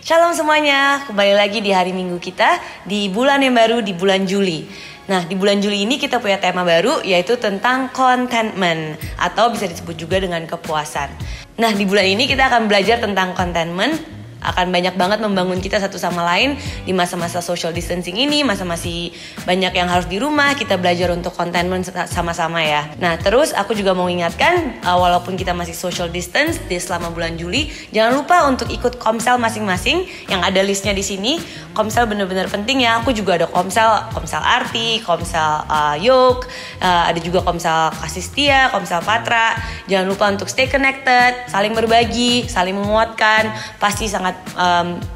Shalom semuanya, kembali lagi di hari Minggu kita di bulan yang baru, di bulan Juli. Nah, di bulan Juli ini kita punya tema baru, yaitu tentang contentment, atau bisa disebut juga dengan kepuasan. Nah, di bulan ini kita akan belajar tentang contentment. Akan banyak banget membangun kita satu sama lain di masa-masa social distancing ini, masa masih banyak yang harus di rumah, kita belajar untuk contentment sama-sama ya. Nah, terus aku juga mau ingatkan, walaupun kita masih social distance di selama bulan Juli, jangan lupa untuk ikut komsel masing-masing yang ada listnya di sini. Komsel benar-benar penting ya. Aku juga ada komsel Arti, komsel Yok, ada juga komsel Kasih Setia, komsel Patra. Jangan lupa untuk stay connected, saling berbagi, saling menguatkan, pasti sangat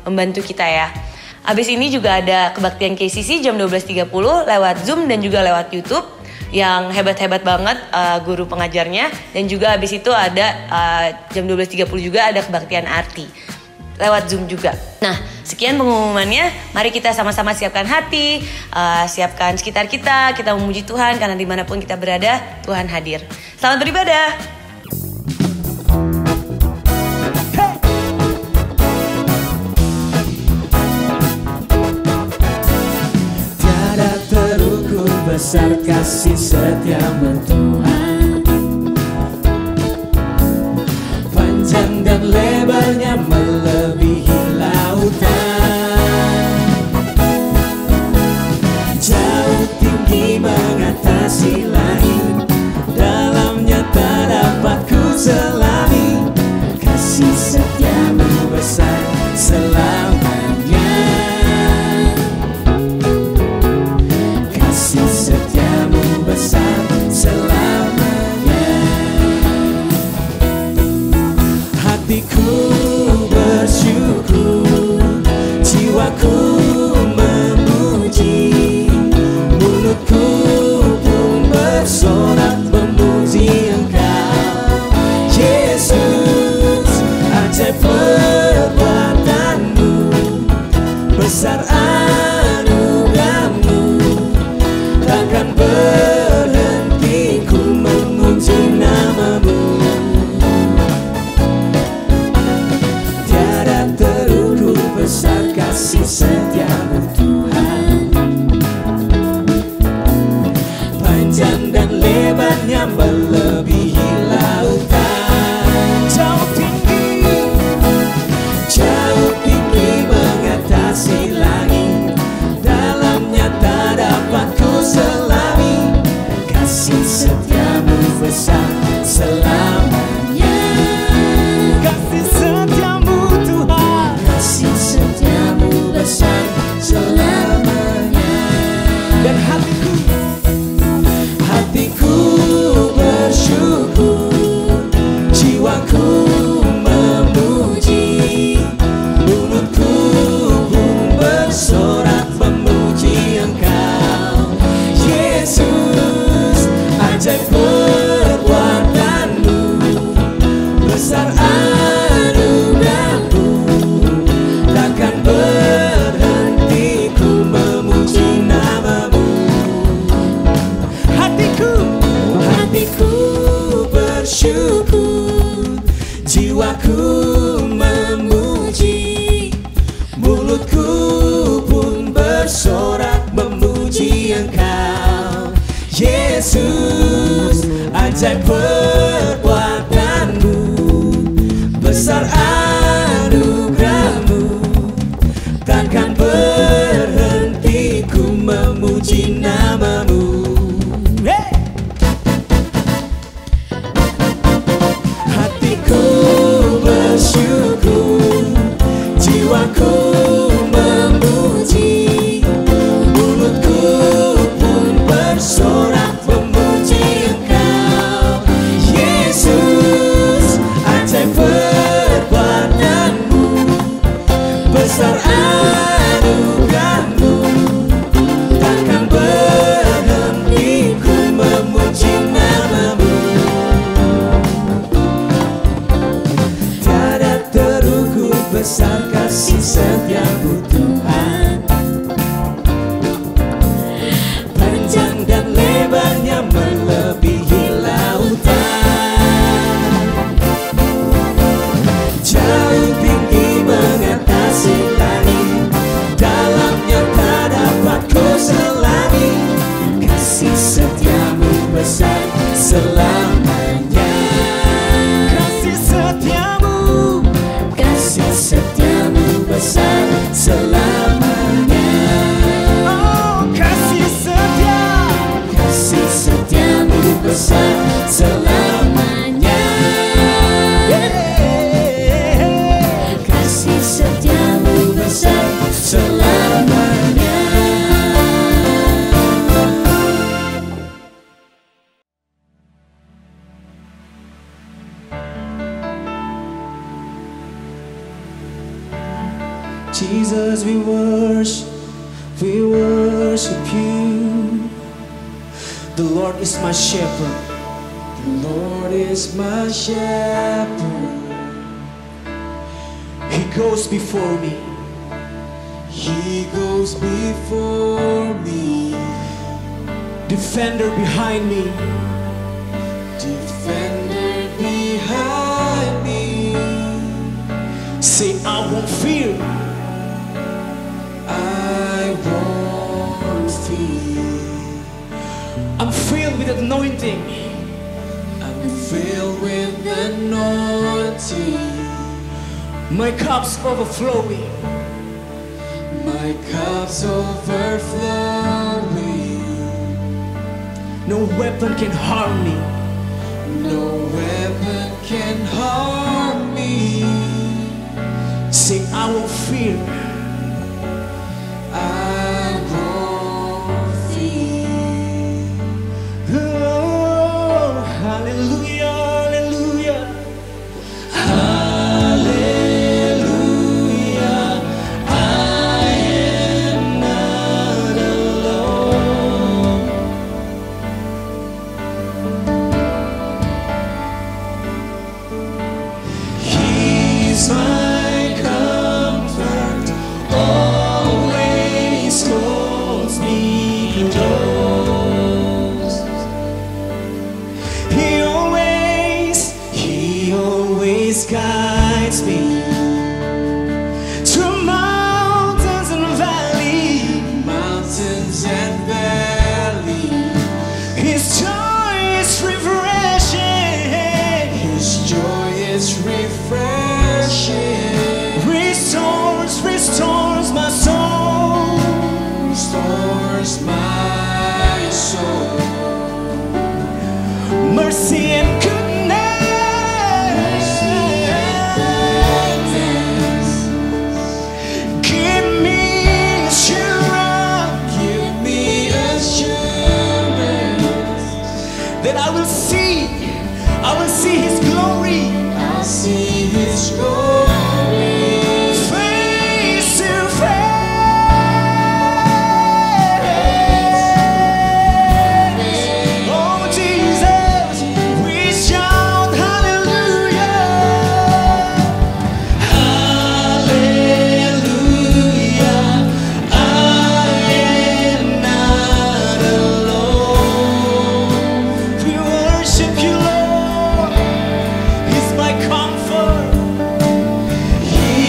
membantu kita ya. Abis ini juga ada kebaktian KCC jam 12.30 lewat Zoom dan juga lewat YouTube yang hebat-hebat banget guru pengajarnya. Dan juga abis itu ada jam 12.30 juga ada kebaktian Arti lewat Zoom juga. Nah, sekian pengumumannya. Mari kita sama-sama siapkan hati, siapkan sekitar kita memuji Tuhan, karena dimanapun kita berada, Tuhan hadir. Selamat beribadah. Besar kasih setiamu Tuhan, panjang dan lebarnya melebihi lautan, jauh tinggi mengatasi langit, dalamnya tak dapat ku selami. Kasih setiamu besar selamanya. Besar selamanya. Hatiku bersyukur, jiwaku memuji, mulutku pun bersorak memuji Engkau, Yesus. Ajaib perbuatanmu, besar anugerahmu, takkan berhenti ku memuji namamu. Tiada terukur besar kasih setiamu Tuhan, panjang dan lebarnya melebihi lautan, jauh tinggi mengatasi langit, dalamnya tak dapat ku selami. Kasih setiamu besar selamanya. Kasih setiamu Tuhan, kasih setiamu besar selamanya. Dan hatiku bersyukur, jiwaku memuji, mulutku pun bersorak memuji Engkau, Yesus. Ajaib perbuatanmu, besar anugerahmu, takkan berhenti ku memuji namamu. Hatiku bersyukur, jiwaku memuji, mulutku pun bersorak memuji Engkau, Yesus. Ajaib perbuatanmu, besar anugerahmu, takkan berhenti ku memuji namamu. Hey! Hatiku bersyukur, jiwaku memuji, mulutku pun bersorak memuji Engkau, Yesus. Ajaib perbuatanmu, besar anugerahmu, takkan berhenti setiamu besar selamanya. Kasih setiamu, kasih setiamu besar selamanya. Oh, kasih setiamu besar selamanya. Kasih setiamu besar selamanya. Jesus, we worship you. The Lord is my shepherd. The Lord is my shepherd. He goes before me. He goes before me. Defender behind me. Defender behind me. Say, I won't fear. I won't fear. I'm filled with anointing. I'm filled with anointing. My cup's overflowing. My cup's overflowing. No weapon can harm me. No weapon can harm me. Say, I won't fear. I won't fear. Oh, hallelujah, hallelujah, hallelujah. I am not alone. He's my comfort, always holds me close. He always guides me through mountains and valley. His joy is refreshing. His joy is refreshing. Restores my soul. Restores my soul. Mercy and goodness. Give me assurance. Give me assurance that I will see His glory. I'll see His glory. Face to face. Oh Jesus, we shout hallelujah. Hallelujah. I am not alone. We worship you, Lord. He's my comfort. He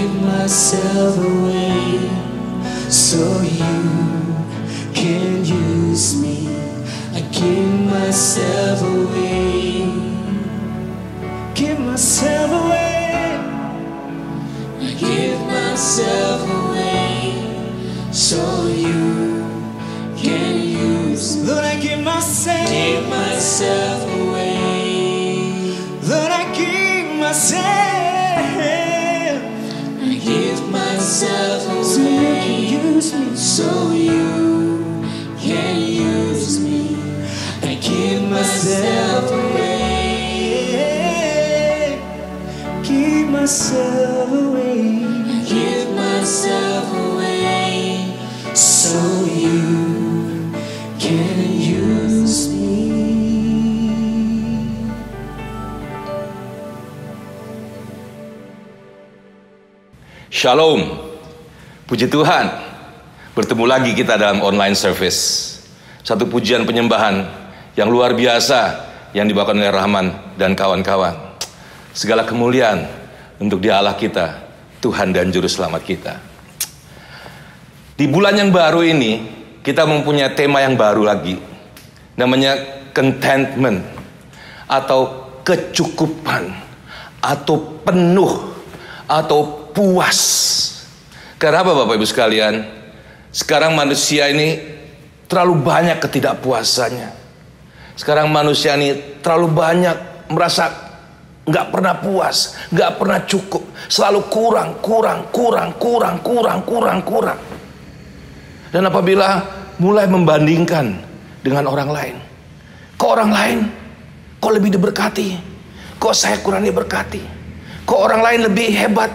give myself away so you can use me. I give myself away. Give myself away. I give myself away so you can use me. Lord, I give myself away. Lord, I give myself. I give myself away so you can use me. I give myself away. Give myself away. I give myself away so you can use me. Shalom, puji Tuhan, bertemu lagi kita dalam online service. Satu pujian penyembahan yang luar biasa yang dibawakan oleh Rahman dan kawan-kawan. Segala kemuliaan untuk Dia Allah kita, Tuhan dan Juru Selamat kita. Di bulan yang baru ini, kita mempunyai tema yang baru lagi. Namanya contentment, atau kecukupan, atau penuh, atau puas. Karena apa Bapak Ibu sekalian? Sekarang manusia ini terlalu banyak ketidakpuasannya. Sekarang manusia ini terlalu banyak merasa nggak pernah puas, nggak pernah cukup, selalu kurang. Dan apabila mulai membandingkan dengan orang lain, kok orang lain kok lebih diberkati, kok saya kurang diberkati, kok orang lain lebih hebat,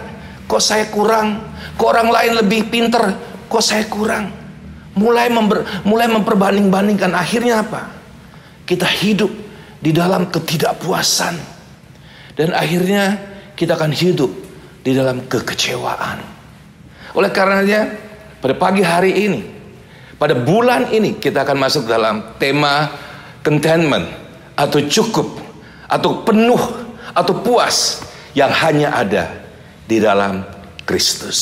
kok saya kurang, kok orang lain lebih pinter, kok saya kurang. Mulai memperbanding-bandingkan. Akhirnya apa? Kita hidup di dalam ketidakpuasan. Dan akhirnya kita akan hidup di dalam kekecewaan. Oleh karenanya, pada pagi hari ini, pada bulan ini, kita akan masuk dalam tema contentment, atau cukup, atau penuh, atau puas, yang hanya ada di dalam Kristus.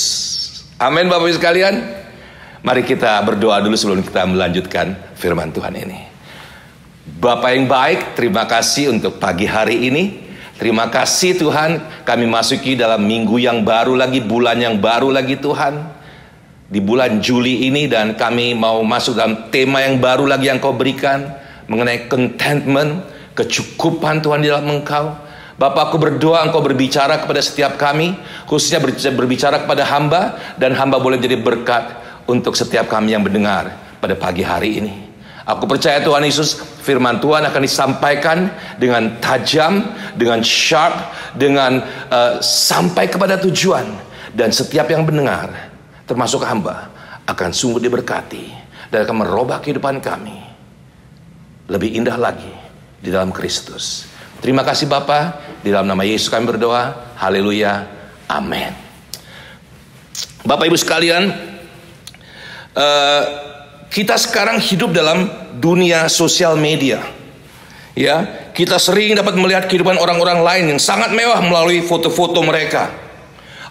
Amin Bapak Ibu sekalian. Mari kita berdoa dulu sebelum kita melanjutkan firman Tuhan ini. Bapa yang baik, terima kasih untuk pagi hari ini. Terima kasih Tuhan, kami masuki dalam minggu yang baru lagi, bulan yang baru lagi Tuhan. Di bulan Juli ini, dan kami mau masuk dalam tema yang baru lagi yang Kau berikan, mengenai contentment, kecukupan Tuhan di dalam Engkau. Bapak, aku berdoa Engkau berbicara kepada setiap kami, khususnya berbicara kepada hamba, dan hamba boleh jadi berkat untuk setiap kami yang mendengar pada pagi hari ini. Aku percaya Tuhan Yesus, firman Tuhan akan disampaikan dengan tajam, dengan sharp, dengan sampai kepada tujuan. Dan setiap yang mendengar, termasuk hamba, akan sungguh diberkati dan akan merubah kehidupan kami lebih indah lagi di dalam Kristus. Terima kasih Bapa, di dalam nama Yesus kami berdoa. Haleluya, amin. Bapak Ibu sekalian, kita sekarang hidup dalam dunia sosial media. Ya, kita sering dapat melihat kehidupan orang-orang lain yang sangat mewah melalui foto-foto mereka.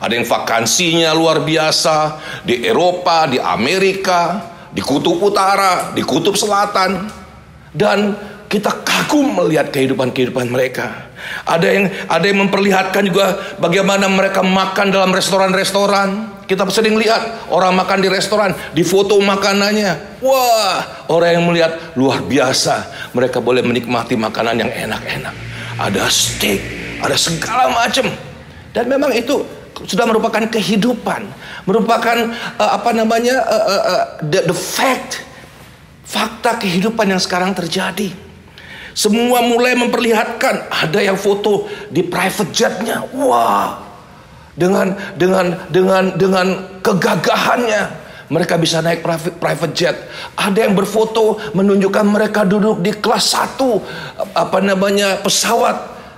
Ada yang vakansinya luar biasa di Eropa, di Amerika, di Kutub Utara, di Kutub Selatan. Dan kita kagum melihat kehidupan mereka. Ada yang memperlihatkan juga bagaimana mereka makan dalam restoran-restoran. Kita sering lihat orang makan di restoran, di foto makanannya. Wah, orang yang melihat luar biasa. Mereka boleh menikmati makanan yang enak-enak. Ada steak, ada segala macam. Dan memang itu sudah merupakan kehidupan, merupakan the fact, fakta kehidupan yang sekarang terjadi. Semua mulai memperlihatkan, ada yang foto di private jetnya. Wah, dengan kegagahannya mereka bisa naik private jet. Ada yang berfoto menunjukkan mereka duduk di kelas 1 pesawat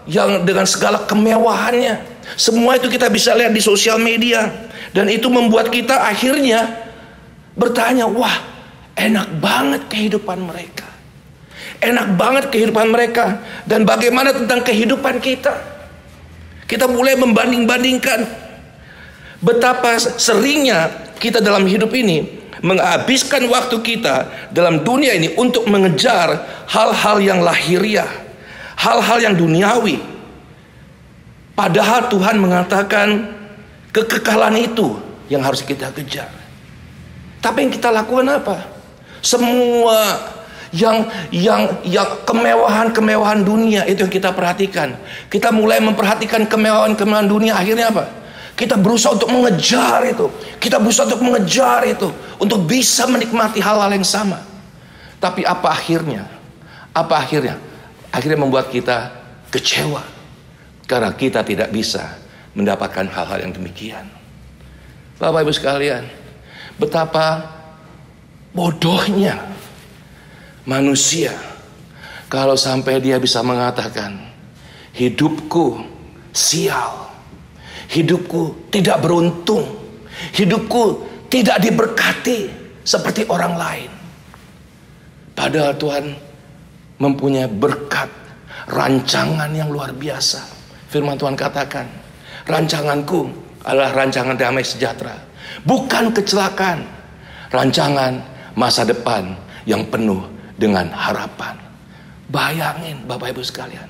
yang dengan segala kemewahannya. Semua itu kita bisa lihat di sosial media, dan itu membuat kita akhirnya bertanya, wah, enak banget kehidupan mereka. Enak banget kehidupan mereka. Dan bagaimana tentang kehidupan kita? Kita mulai membanding-bandingkan. Betapa seringnya kita dalam hidup ini menghabiskan waktu kita dalam dunia ini untuk mengejar hal-hal yang lahiriah, hal-hal yang duniawi. Padahal Tuhan mengatakan kekekalan itu yang harus kita kejar. Tapi yang kita lakukan apa? Semua yang kemewahan dunia itu yang kita perhatikan. Kita mulai memperhatikan kemewahan dunia, akhirnya apa? Kita berusaha untuk mengejar itu. Kita berusaha untuk mengejar itu, untuk bisa menikmati hal-hal yang sama. Tapi apa akhirnya? Apa akhirnya? Akhirnya membuat kita kecewa, karena kita tidak bisa mendapatkan hal-hal yang demikian. Bapak Ibu sekalian, betapa bodohnya manusia kalau sampai dia bisa mengatakan, hidupku sial, hidupku tidak beruntung, hidupku tidak diberkati seperti orang lain. Padahal Tuhan mempunyai berkat, rancangan yang luar biasa. Firman Tuhan katakan, rancanganku adalah rancangan damai sejahtera, bukan kecelakaan. Rancangan masa depan yang penuh dengan harapan. Bayangin Bapak Ibu sekalian,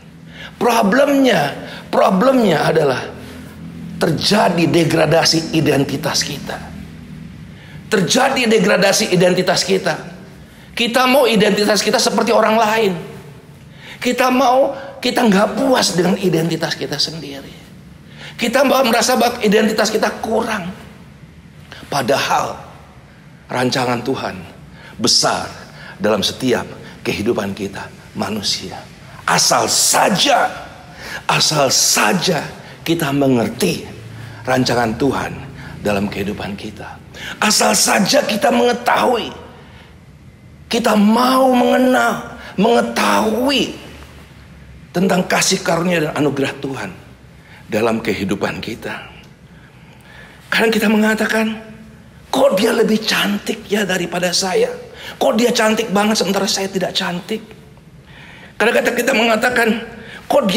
problemnya adalah terjadi degradasi identitas kita. Terjadi degradasi identitas kita. Kita mau identitas kita seperti orang lain. Kita nggak puas dengan identitas kita sendiri. Kita merasa bahwa identitas kita kurang. Padahal rancangan Tuhan besar dalam setiap kehidupan kita manusia. Asal saja kita mengerti rancangan Tuhan dalam kehidupan kita. Asal saja kita mengetahui, kita mau mengetahui tentang kasih karunia dan anugerah Tuhan dalam kehidupan kita. Kadang kita mengatakan, kok dia lebih cantik ya daripada saya? Kok dia cantik banget sementara saya tidak cantik? Kadang-kadang kita mengatakan, kok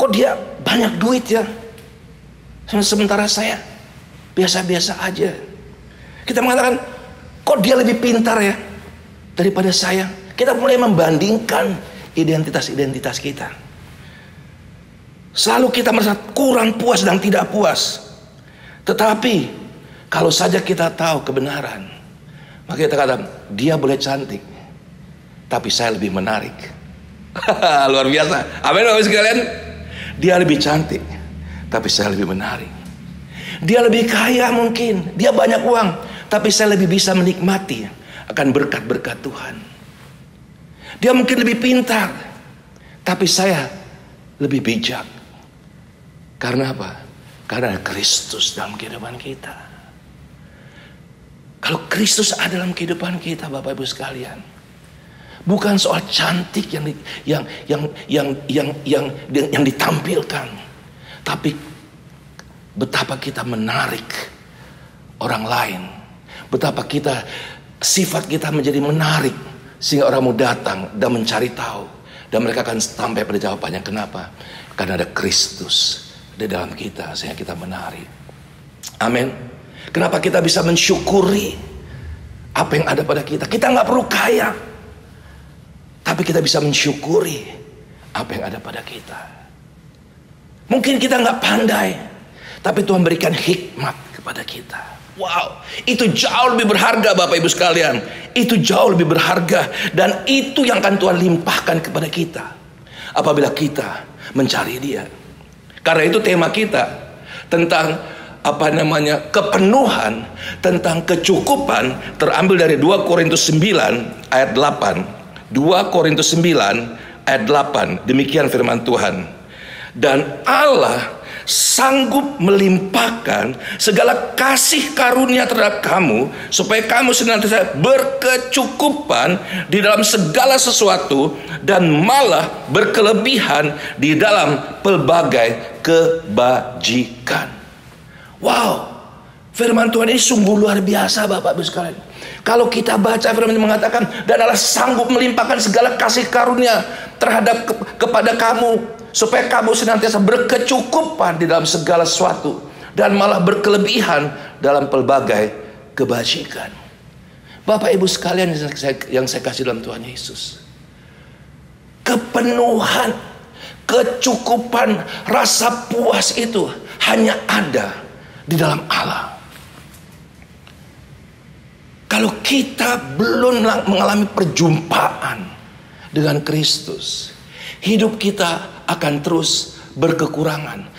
dia banyak duit ya, sementara saya biasa-biasa aja. Kita mengatakan, kok dia lebih pintar ya daripada saya. Kita mulai membandingkan identitas-identitas kita. Selalu kita merasa kurang puas dan tidak puas. Tetapi kalau saja kita tahu kebenaran, maka kita katakan, dia boleh cantik, tapi saya lebih menarik. Luar biasa. Amin Bapak sekalian. Dia lebih cantik, tapi saya lebih menarik. Dia lebih kaya mungkin, dia banyak uang, tapi saya lebih bisa menikmati akan berkat-berkat Tuhan. Dia mungkin lebih pintar, tapi saya lebih bijak. Karena apa? Karena ada Kristus dalam kehidupan kita. Kalau Kristus ada dalam kehidupan kita, Bapak Ibu sekalian, bukan soal cantik yang ditampilkan, tapi betapa kita menarik orang lain, betapa sifat kita menjadi menarik sehingga orang mau datang dan mencari tahu, dan mereka akan sampai pada jawabannya. Kenapa? Karena ada Kristus di dalam kita sehingga kita menarik. Amin. Kenapa kita bisa mensyukuri apa yang ada pada kita? Kita nggak perlu kaya, tapi kita bisa mensyukuri apa yang ada pada kita. Mungkin kita nggak pandai, tapi Tuhan berikan hikmat kepada kita. Wow, itu jauh lebih berharga Bapak Ibu sekalian. Itu jauh lebih berharga, dan itu yang akan Tuhan limpahkan kepada kita apabila kita mencari Dia. Karena itu tema kita tentang kepenuhan, tentang kecukupan, terambil dari 2 Korintus 9 ayat 8. 2 Korintus 9 ayat 8. Demikian firman Tuhan. Dan Allah sanggup melimpahkan segala kasih karunia terhadap kamu, supaya kamu senantiasa berkecukupan di dalam segala sesuatu, dan malah berkelebihan di dalam pelbagai kebajikan. Wow, firman Tuhan ini sungguh luar biasa Bapak Ibu sekalian. Kalau kita baca firman ini mengatakan, dan Allah sanggup melimpahkan segala kasih karunia kepada kamu, supaya kamu senantiasa berkecukupan di dalam segala sesuatu, dan malah berkelebihan dalam pelbagai kebajikan. Bapak Ibu sekalian yang saya kasih dalam Tuhan Yesus, kepenuhan, kecukupan, rasa puas itu hanya ada di dalam Allah. Kalau kita belum mengalami perjumpaan dengan Kristus, hidup kita akan terus berkekurangan.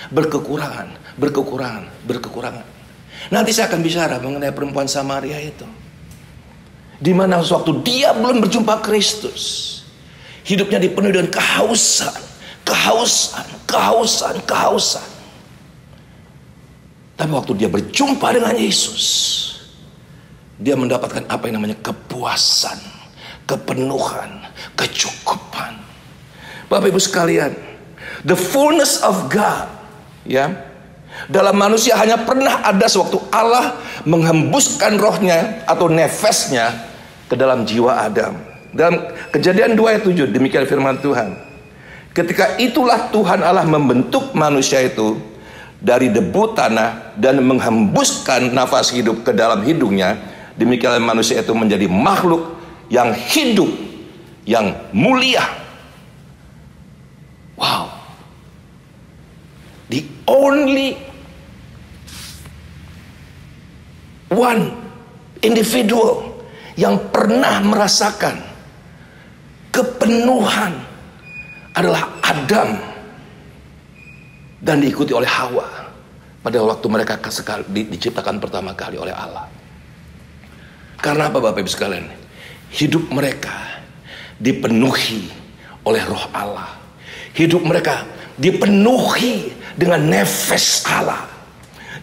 Nanti saya akan bicara mengenai perempuan Samaria itu, di mana waktu dia belum berjumpa Kristus, hidupnya dipenuhi dengan kehausan. Tapi waktu dia berjumpa dengan Yesus, dia mendapatkan apa yang namanya kepuasan, kepenuhan, kecukupan. Bapak Ibu sekalian, the fullness of God, ya, dalam manusia hanya pernah ada sewaktu Allah menghembuskan rohnya atau nefesnya ke dalam jiwa Adam. Dalam Kejadian 2 ayat 7, demikian firman Tuhan. Ketika itulah Tuhan Allah membentuk manusia itu dari debu tanah dan menghembuskan nafas hidup ke dalam hidungnya. Demikian manusia itu menjadi makhluk yang hidup, yang mulia. Wow. The only one individual yang pernah merasakan kepenuhan adalah Adam, dan diikuti oleh Hawa pada waktu mereka diciptakan pertama kali oleh Allah. Karena apa Bapak Ibu sekalian? Hidup mereka dipenuhi oleh roh Allah. Hidup mereka dipenuhi dengan nefes Allah.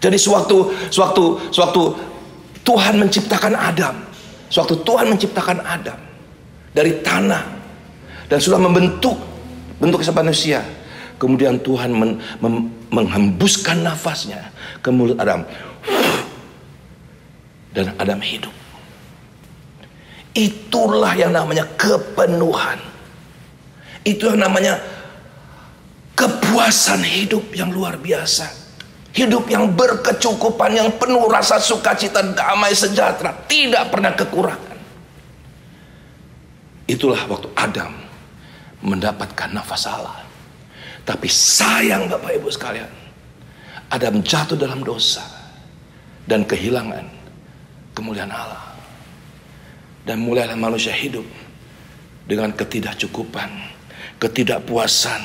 Jadi sewaktu Tuhan menciptakan Adam dari tanah dan sudah membentuk siapa manusia, kemudian Tuhan menghembuskan nafasnya ke mulut Adam, dan Adam hidup. Itulah yang namanya kepenuhan. Itu yang namanya kepuasan hidup yang luar biasa. Hidup yang berkecukupan, yang penuh rasa sukacita, damai, sejahtera, tidak pernah kekurangan. Itulah waktu Adam mendapatkan nafas Allah. Tapi sayang Bapak Ibu sekalian, Adam jatuh dalam dosa dan kehilangan kemuliaan Allah. Dan mulailah manusia hidup dengan ketidakcukupan, ketidakpuasan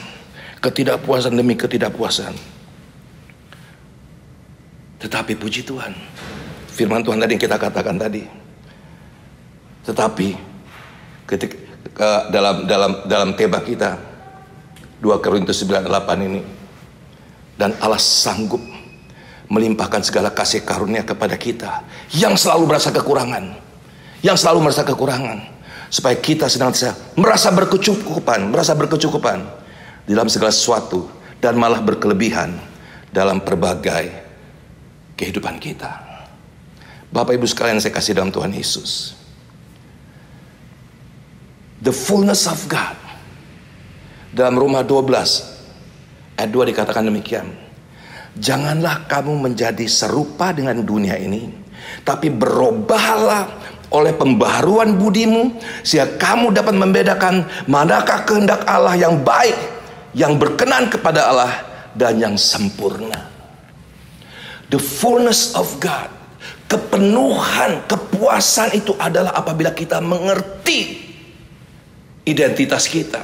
demi ketidakpuasan. Tetapi puji Tuhan, firman Tuhan tadi yang kita katakan tadi. Tetapi ketika dalam tema kita 2 Korintus 9:8 ini, dan Allah sanggup melimpahkan segala kasih karunia kepada kita yang selalu merasa kekurangan, supaya kita senantiasa merasa berkecukupan di dalam segala sesuatu, dan malah berkelebihan dalam berbagai kehidupan kita. Bapak Ibu sekalian saya kasih dalam Tuhan Yesus, the fullness of God. Dalam Roma 12 ayat 2 dikatakan demikian, janganlah kamu menjadi serupa dengan dunia ini, tapi berubahlah oleh pembaharuan budimu, sehingga kamu dapat membedakan manakah kehendak Allah yang baik, yang berkenan kepada Allah, dan yang sempurna. The fullness of God, kepenuhan, kepuasan itu adalah apabila kita mengerti identitas kita,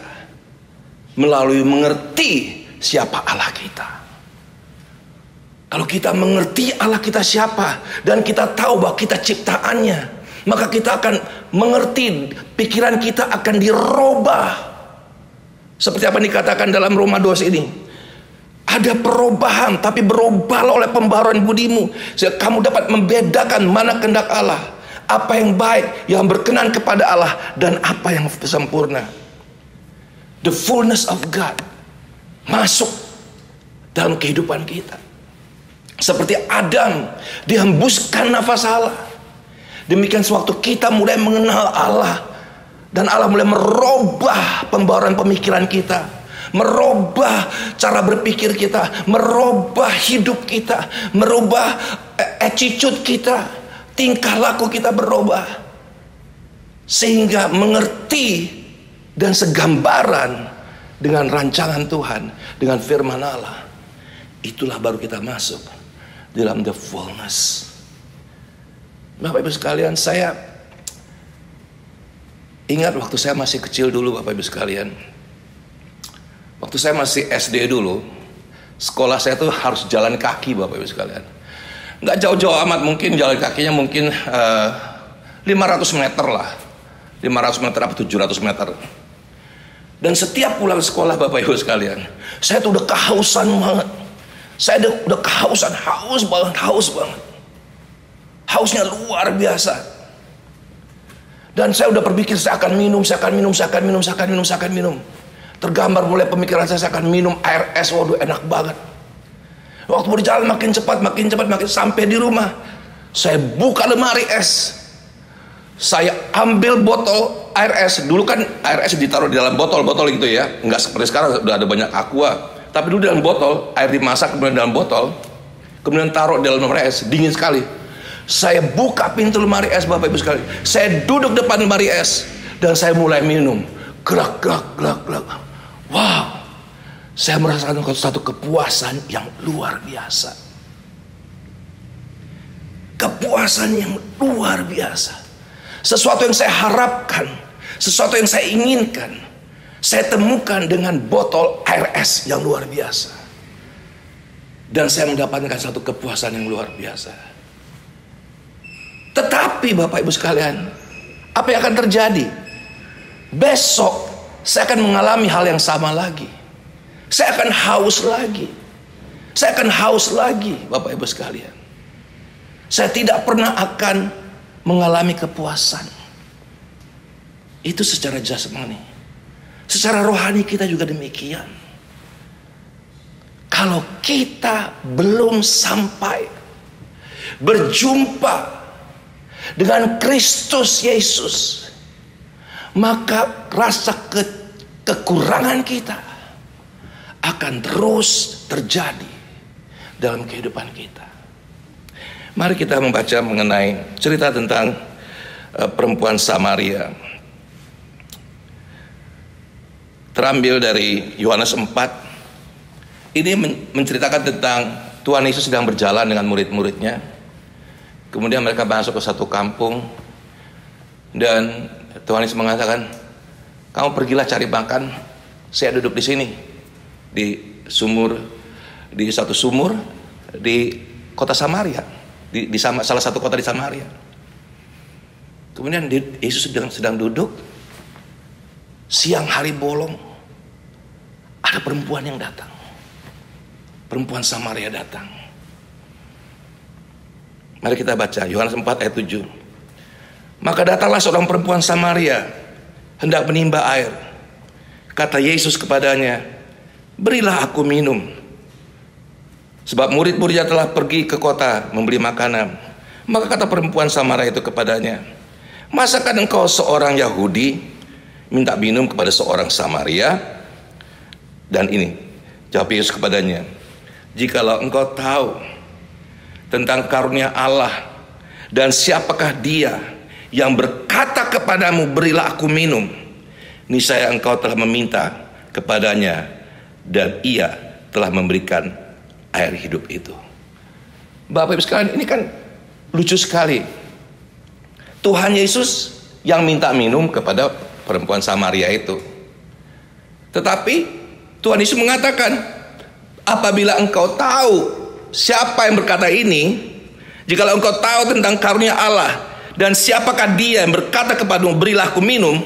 melalui mengerti siapa Allah kita. Kalau kita mengerti Allah kita siapa, dan kita tahu bahwa kita ciptaannya, maka kita akan mengerti, pikiran kita akan dirubah. Seperti apa yang dikatakan dalam Roma 12 ini. Ada perubahan, tapi berubahlah oleh pembaharuan budimu, sehingga kamu dapat membedakan mana kehendak Allah, apa yang baik, yang berkenan kepada Allah, dan apa yang sempurna. The fullness of God masuk dalam kehidupan kita. Seperti Adam dihembuskan nafas Allah, demikian sewaktu kita mulai mengenal Allah, dan Allah mulai merubah pembaharuan pemikiran kita, merubah cara berpikir kita, merubah hidup kita, merubah attitude kita, tingkah laku kita berubah, sehingga mengerti dan segambaran dengan rancangan Tuhan, dengan firman Allah. Itulah baru kita masuk dalam the fullness. Bapak Ibu sekalian, saya ingat waktu saya masih kecil dulu, Bapak Ibu sekalian. Waktu saya masih SD dulu, sekolah saya tuh harus jalan kaki, Bapak Ibu sekalian. Nggak jauh-jauh amat, mungkin jalan kakinya mungkin 500 meter lah. 500 meter apa 700 meter. Dan setiap pulang sekolah, Bapak Ibu sekalian, saya tuh udah kehausan banget. Saya udah kehausan, haus banget. Hausnya luar biasa. Dan saya udah berpikir saya akan minum. Tergambar mulai pemikiran saya akan minum air es. Waduh, enak banget. Waktu berjalan makin cepat, sampai di rumah, saya buka lemari es. Saya ambil botol air es. Dulu kan air es ditaruh di dalam botol gitu ya. Nggak seperti sekarang udah ada banyak aqua. Tapi dulu dalam botol, air dimasak kemudian dalam botol, kemudian taruh di dalam lemari es, dingin sekali. Saya buka pintu lemari es, Bapak Ibu sekalian. Saya duduk depan lemari es dan saya mulai minum. Glak. Wow, saya merasakan satu kepuasan yang luar biasa. Kepuasan yang luar biasa. Sesuatu yang saya harapkan, sesuatu yang saya inginkan, saya temukan dengan botol air es yang luar biasa. Dan saya mendapatkan satu kepuasan yang luar biasa. Tetapi Bapak Ibu sekalian, apa yang akan terjadi? Besok saya akan mengalami hal yang sama lagi. Saya akan haus lagi. Bapak Ibu sekalian. Saya tidak pernah akan mengalami kepuasan. Itu secara jasmani. Secara rohani kita juga demikian. Kalau kita belum sampai berjumpa dengan Kristus Yesus, maka rasa kekurangan kita akan terus terjadi dalam kehidupan kita. Mari kita membaca mengenai cerita tentang perempuan Samaria. Terambil dari Yohanes 4. Ini menceritakan tentang Tuhan Yesus sedang berjalan dengan murid-muridnya. Kemudian mereka masuk ke satu kampung. Dan Tuhan Yesus mengatakan, kamu pergilah cari makan, saya duduk di sini, di satu sumur di kota Samaria, di salah satu kota di Samaria. Kemudian Yesus sedang duduk, siang hari bolong, ada perempuan yang datang, perempuan Samaria datang. Mari kita baca Yohanes 4 ayat 7. Maka datanglah seorang perempuan Samaria hendak menimba air. Kata Yesus kepadanya, berilah aku minum. Sebab murid-muridnya telah pergi ke kota membeli makanan. Maka kata perempuan Samaria itu kepadanya, masakan engkau seorang Yahudi minta minum kepada seorang Samaria? Dan ini jawab Yesus kepadanya, jikalau engkau tahu tentang karunia Allah dan siapakah dia yang berkata kepadamu berilah aku minum, niscaya engkau telah meminta kepadanya dan ia telah memberikan air hidup itu. Bapak Ibu sekalian, ini kan lucu sekali. Tuhan Yesus yang minta minum kepada perempuan Samaria itu. Tetapi Tuhan Yesus mengatakan, apabila engkau tahu siapa yang berkata ini, jikalau engkau tahu tentang karunia Allah dan siapakah dia yang berkata kepadamu berilah aku minum,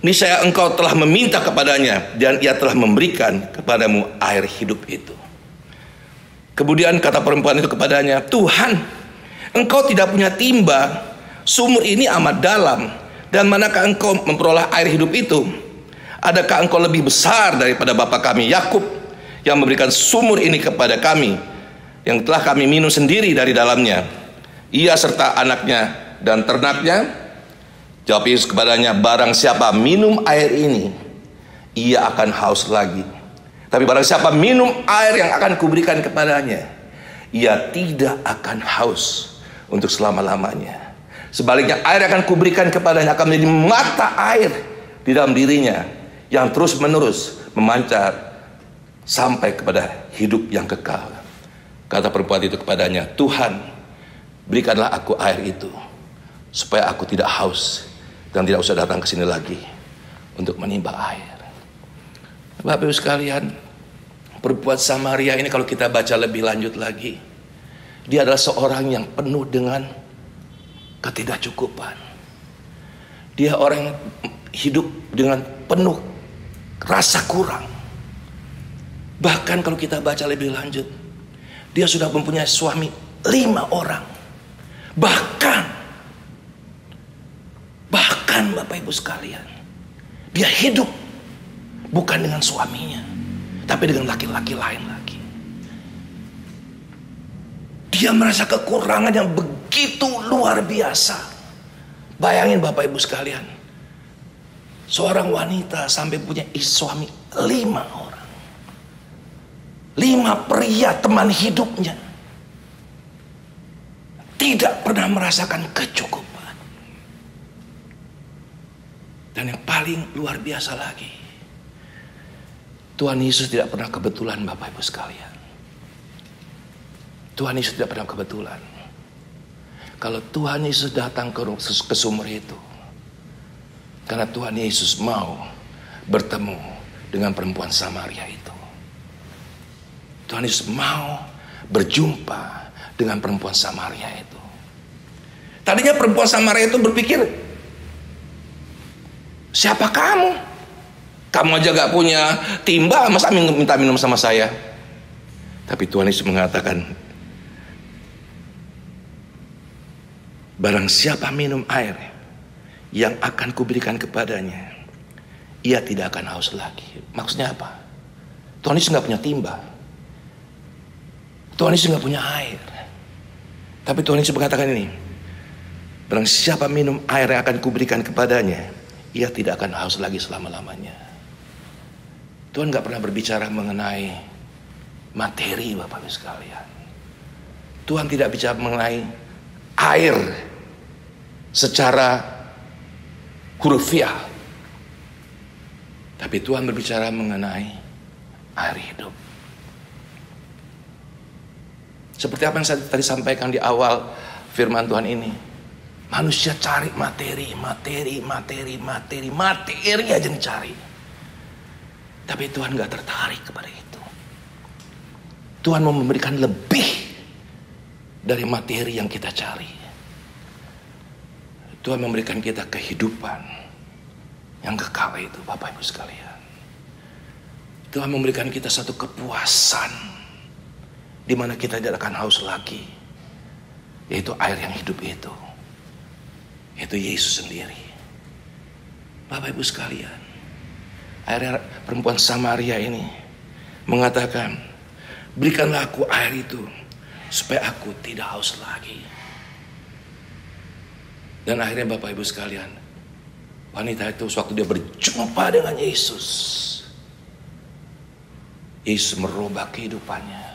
niscaya engkau telah meminta kepadanya dan ia telah memberikan kepadamu air hidup itu. Kemudian kata perempuan itu kepadanya, Tuhan, engkau tidak punya timba, sumur ini amat dalam, dan manakah engkau memperoleh air hidup itu? Adakah engkau lebih besar daripada bapa kami Yakub yang memberikan sumur ini kepada kami, yang telah kami minum sendiri dari dalamnya, ia serta anaknya dan ternaknya? Jawab Yesus kepadanya, barang siapa minum air ini, ia akan haus lagi. Tapi barang siapa minum air yang akan kuberikan kepadanya, ia tidak akan haus untuk selama-lamanya. Sebaliknya air yang akan kuberikan kepadanya akan menjadi mata air di dalam dirinya yang terus menerus memancar sampai kepada hidup yang kekal. Kata perempuan itu kepadanya, Tuhan, berikanlah aku air itu supaya aku tidak haus dan tidak usah datang ke sini lagi untuk menimba air. Bapak Ibu sekalian, perempuan Samaria ini kalau kita baca lebih lanjut lagi, dia adalah seorang yang penuh dengan ketidakcukupan. Dia orang yang hidup dengan penuh rasa kurang. Bahkan kalau kita baca lebih lanjut, dia sudah mempunyai suami 5 orang. Bahkan Bapak Ibu sekalian, dia hidup bukan dengan suaminya, tapi dengan laki-laki lain lagi. Dia merasa kekurangan yang begitu luar biasa. Bayangin Bapak Ibu sekalian, seorang wanita sampai punya suami 5 orang. 5 pria teman hidupnya tidak pernah merasakan kecukupan. Dan yang paling luar biasa lagi, Tuhan Yesus tidak pernah kebetulan Bapak Ibu sekalian. Tuhan Yesus tidak pernah kebetulan. Kalau Tuhan Yesus datang ke sumur itu, karena Tuhan Yesus mau bertemu dengan perempuan Samaria itu. Tuhan Yesus mau berjumpa dengan perempuan Samaria itu. Tadinya perempuan Samaria itu berpikir, siapa kamu? Kamu aja gak punya timba, masa minta minum sama saya? Tapi Tuhan Yesus mengatakan, barang siapa minum air yang akan kuberikan kepadanya, ia tidak akan haus lagi. Maksudnya apa? Tuhan Yesus gak punya timba, Tuhan Yesus gak punya air. Tapi Tuhan Yesus mengatakan ini, barang siapa minum air yang akan kuberikan kepadanya, ia tidak akan haus lagi selama-lamanya. Tuhan gak pernah berbicara mengenai materi Bapak Ibu sekalian. Tuhan tidak bicara mengenai air secara hurufiah. Tapi Tuhan berbicara mengenai air hidup. Seperti apa yang saya tadi sampaikan di awal firman Tuhan ini. Manusia cari materi aja dicari. Tapi Tuhan gak tertarik kepada itu. Tuhan mau memberikan lebih dari materi yang kita cari. Tuhan memberikan kita kehidupan yang kekal itu Bapak Ibu sekalian. Tuhan memberikan kita satu kepuasan di mana kita tidak akan haus lagi, yaitu air yang hidup itu. Itu Yesus sendiri. Bapak Ibu sekalian, air perempuan Samaria ini mengatakan, berikanlah aku air itu supaya aku tidak haus lagi. Dan akhirnya Bapak Ibu sekalian, wanita itu waktu dia berjumpa dengan Yesus, Yesus merubah kehidupannya.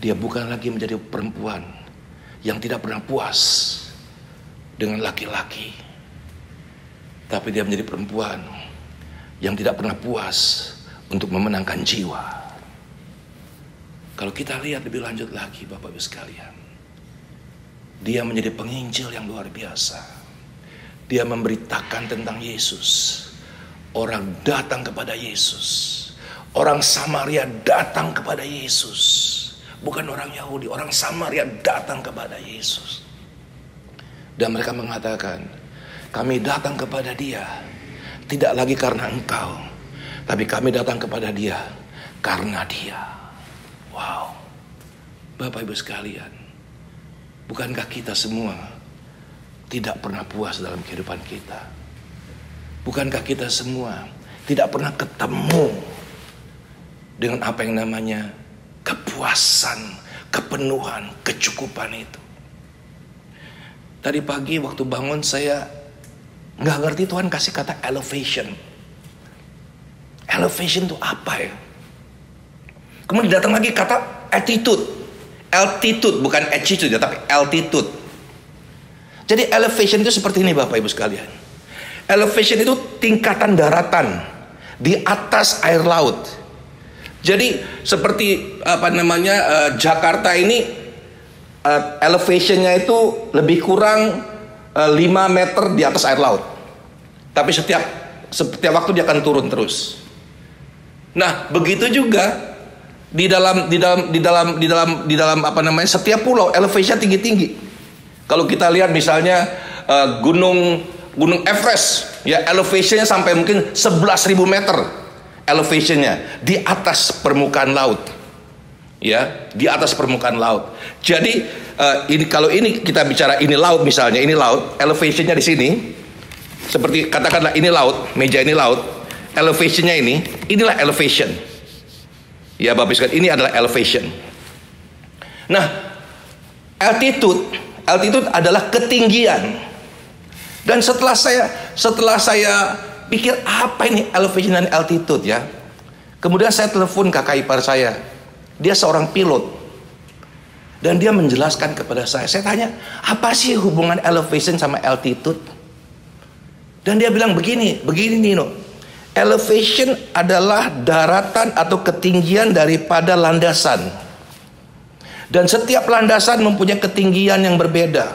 Dia bukan lagi menjadi perempuan yang tidak pernah puas dengan laki-laki, tapi dia menjadi perempuan yang tidak pernah puas untuk memenangkan jiwa. Kalau kita lihat lebih lanjut lagi Bapak Ibu sekalian, dia menjadi penginjil yang luar biasa. Dia memberitakan tentang Yesus. Orang datang kepada Yesus. Orang Samaria datang kepada Yesus. Bukan orang Yahudi, orang Samaria datang kepada Yesus. Dan mereka mengatakan, kami datang kepada dia tidak lagi karena engkau, tapi kami datang kepada dia karena dia. Wow. Bapak Ibu sekalian, bukankah kita semua tidak pernah puas dalam kehidupan kita? Bukankah kita semua tidak pernah ketemu dengan apa yang namanya kepuasan, kepenuhan, kecukupan itu? Tadi pagi waktu bangun saya nggak ngerti Tuhan kasih kata elevation. Elevation itu apa ya? Kemudian datang lagi kata altitude. Altitude, bukan attitude ya, tapi altitude. Jadi elevation itu seperti ini Bapak Ibu sekalian. Elevation itu tingkatan daratan di atas air laut. Jadi seperti Jakarta ini elevationnya itu lebih kurang 5 meter di atas air laut. Tapi setiap waktu dia akan turun terus. Nah, begitu juga di dalam setiap pulau elevation tinggi-tinggi. Kalau kita lihat misalnya gunung Everest, ya elevationnya sampai mungkin 11.000 meter elevationnya di atas permukaan laut, ya di atas permukaan laut. Jadi kalau ini kita bicara ini laut misalnya, ini laut, elevationnya di sini, seperti katakanlah ini laut, meja ini laut, elevationnya inilah elevation. Ya Bapak sekalian, ini adalah elevation. Nah, altitude adalah ketinggian. Dan setelah saya pikir apa ini elevation dan altitude ya, kemudian saya telepon kakak ipar saya. Dia seorang pilot. Dan dia menjelaskan kepada saya. Saya tanya, apa sih hubungan elevation sama altitude? Dan dia bilang begini Nino. Elevation adalah daratan atau ketinggian daripada landasan. Dan setiap landasan mempunyai ketinggian yang berbeda.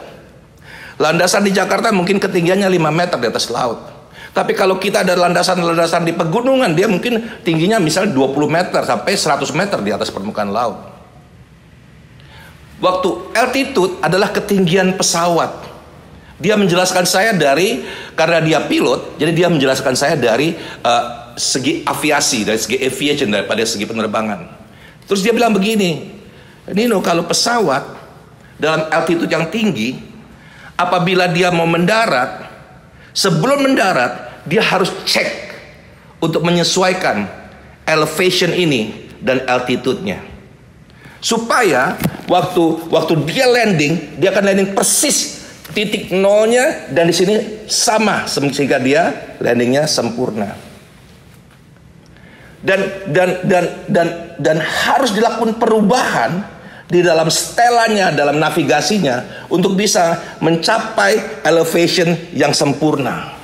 Landasan di Jakarta mungkin ketinggiannya 5 meter di atas laut. Tapi kalau kita ada landasan-landasan di pegunungan, dia mungkin tingginya misalnya 20 meter sampai 100 meter di atas permukaan laut. Waktu altitude adalah ketinggian pesawat. Dia menjelaskan saya karena dia pilot, jadi dia menjelaskan saya dari segi aviasi, dari segi aviation, daripada segi penerbangan. Terus dia bilang begini, Nino, kalau pesawat dalam altitude yang tinggi, apabila dia mau mendarat, sebelum mendarat dia harus cek untuk menyesuaikan elevation ini dan altitude-nya, supaya waktu dia landing, dia akan landing persis titik nolnya, dan di sini sama sehingga dia landingnya sempurna. Dan harus dilakukan perubahan di dalam setelannya, dalam navigasinya untuk bisa mencapai elevation yang sempurna.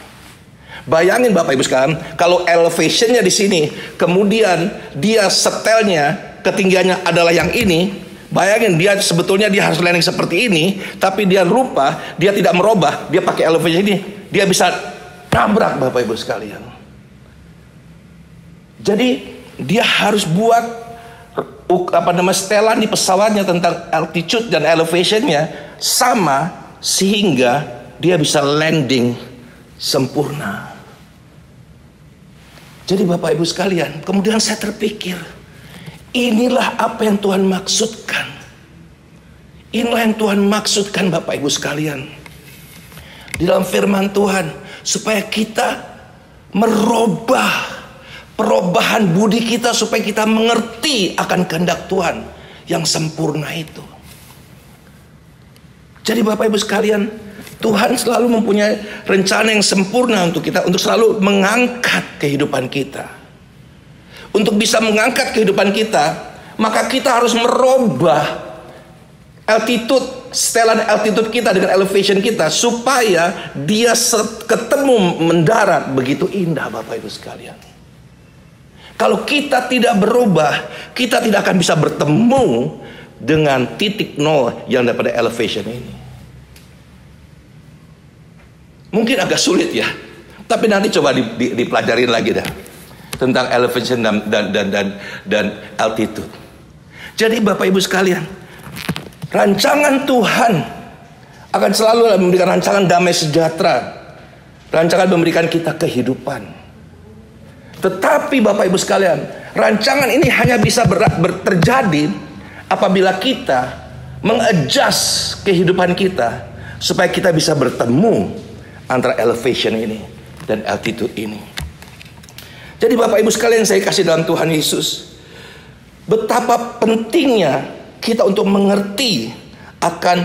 Bayangin Bapak Ibu sekalian, kalau elevationnya di sini, kemudian dia setelnya ketinggiannya adalah yang ini. Bayangin dia sebetulnya dia harus landing seperti ini, tapi dia lupa, dia tidak merubah, dia pakai elevation ini, dia bisa nabrak Bapak Ibu sekalian. Jadi dia harus buat setelan di pesawatnya tentang altitude dan elevationnya sama sehingga dia bisa landing sempurna. Jadi Bapak Ibu sekalian, kemudian saya terpikir, inilah apa yang Tuhan maksudkan. Inilah yang Tuhan maksudkan Bapak Ibu sekalian. Di dalam firman Tuhan, supaya kita merubah perubahan budi kita, supaya kita mengerti akan kehendak Tuhan yang sempurna itu. Jadi Bapak Ibu sekalian, Tuhan selalu mempunyai rencana yang sempurna untuk kita, untuk selalu mengangkat kehidupan kita. Untuk bisa mengangkat kehidupan kita, maka kita harus merubah altitude, setelan altitude kita dengan elevation kita, supaya dia ketemu mendarat begitu indah Bapak Ibu sekalian. Kalau kita tidak berubah, kita tidak akan bisa bertemu dengan titik nol yang daripada elevation ini. Mungkin agak sulit ya, tapi nanti coba dipelajarin lagi dah tentang elevation dan altitude. Jadi Bapak Ibu sekalian, rancangan Tuhan akan selalu memberikan rancangan damai sejahtera, rancangan memberikan kita kehidupan. Tetapi Bapak Ibu sekalian, rancangan ini hanya bisa terjadi apabila kita mengadjust kehidupan kita, supaya kita bisa bertemu antara elevation ini dan altitude ini. Jadi Bapak Ibu sekalian saya kasih dalam Tuhan Yesus, betapa pentingnya kita untuk mengerti akan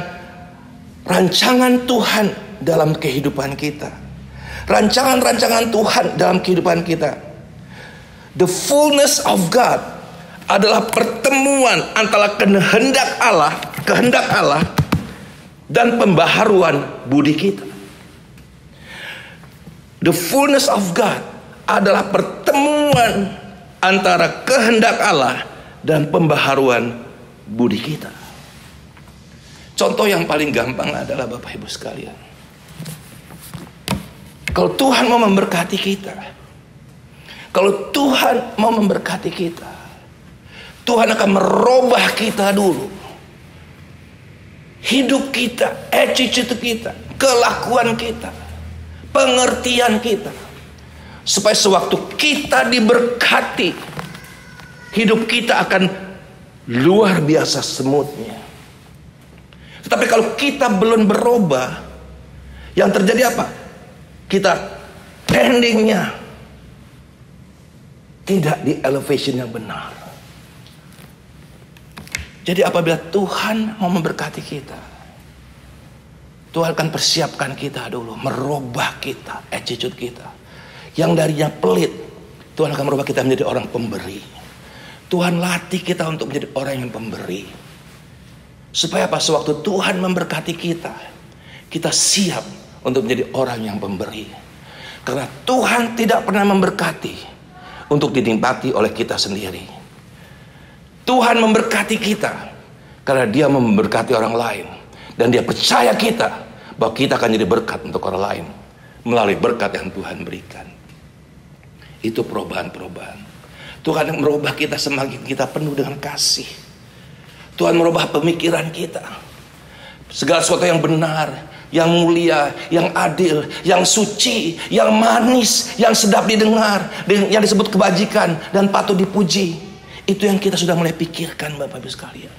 rancangan Tuhan dalam kehidupan kita. Rancangan-rancangan Tuhan dalam kehidupan kita. The fullness of God adalah pertemuan antara kehendak Allah dan pembaharuan budi kita. The fullness of God adalah pertemuan antara kehendak Allah dan pembaharuan budi kita. Contoh yang paling gampang adalah Bapak Ibu sekalian, kalau Tuhan mau memberkati kita, kalau Tuhan mau memberkati kita, Tuhan akan merubah kita dulu. Hidup kita, attitude kita, kelakuan kita, pengertian kita. Supaya sewaktu kita diberkati, hidup kita akan luar biasa semutnya. Tetapi kalau kita belum berubah, yang terjadi apa? Kita pendingnya tidak di elevation yang benar. Jadi apabila Tuhan mau memberkati kita, Tuhan akan persiapkan kita dulu, merubah kita, attitude kita. Yang darinya pelit, Tuhan akan merubah kita menjadi orang pemberi. Tuhan latih kita untuk menjadi orang yang pemberi. Supaya apa? Sewaktu Tuhan memberkati kita, kita siap untuk menjadi orang yang pemberi. Karena Tuhan tidak pernah memberkati untuk dinikmati oleh kita sendiri. Tuhan memberkati kita karena Dia memberkati orang lain, dan Dia percaya kita bahwa kita akan jadi berkat untuk orang lain melalui berkat yang Tuhan berikan. Itu perubahan-perubahan. Tuhan merubah kita semakin kita penuh dengan kasih. Tuhan merubah pemikiran kita. Segala sesuatu yang benar, yang mulia, yang adil, yang suci, yang manis, yang sedap didengar, yang disebut kebajikan dan patut dipuji. Itu yang kita sudah mulai pikirkan, Bapak Ibu sekalian.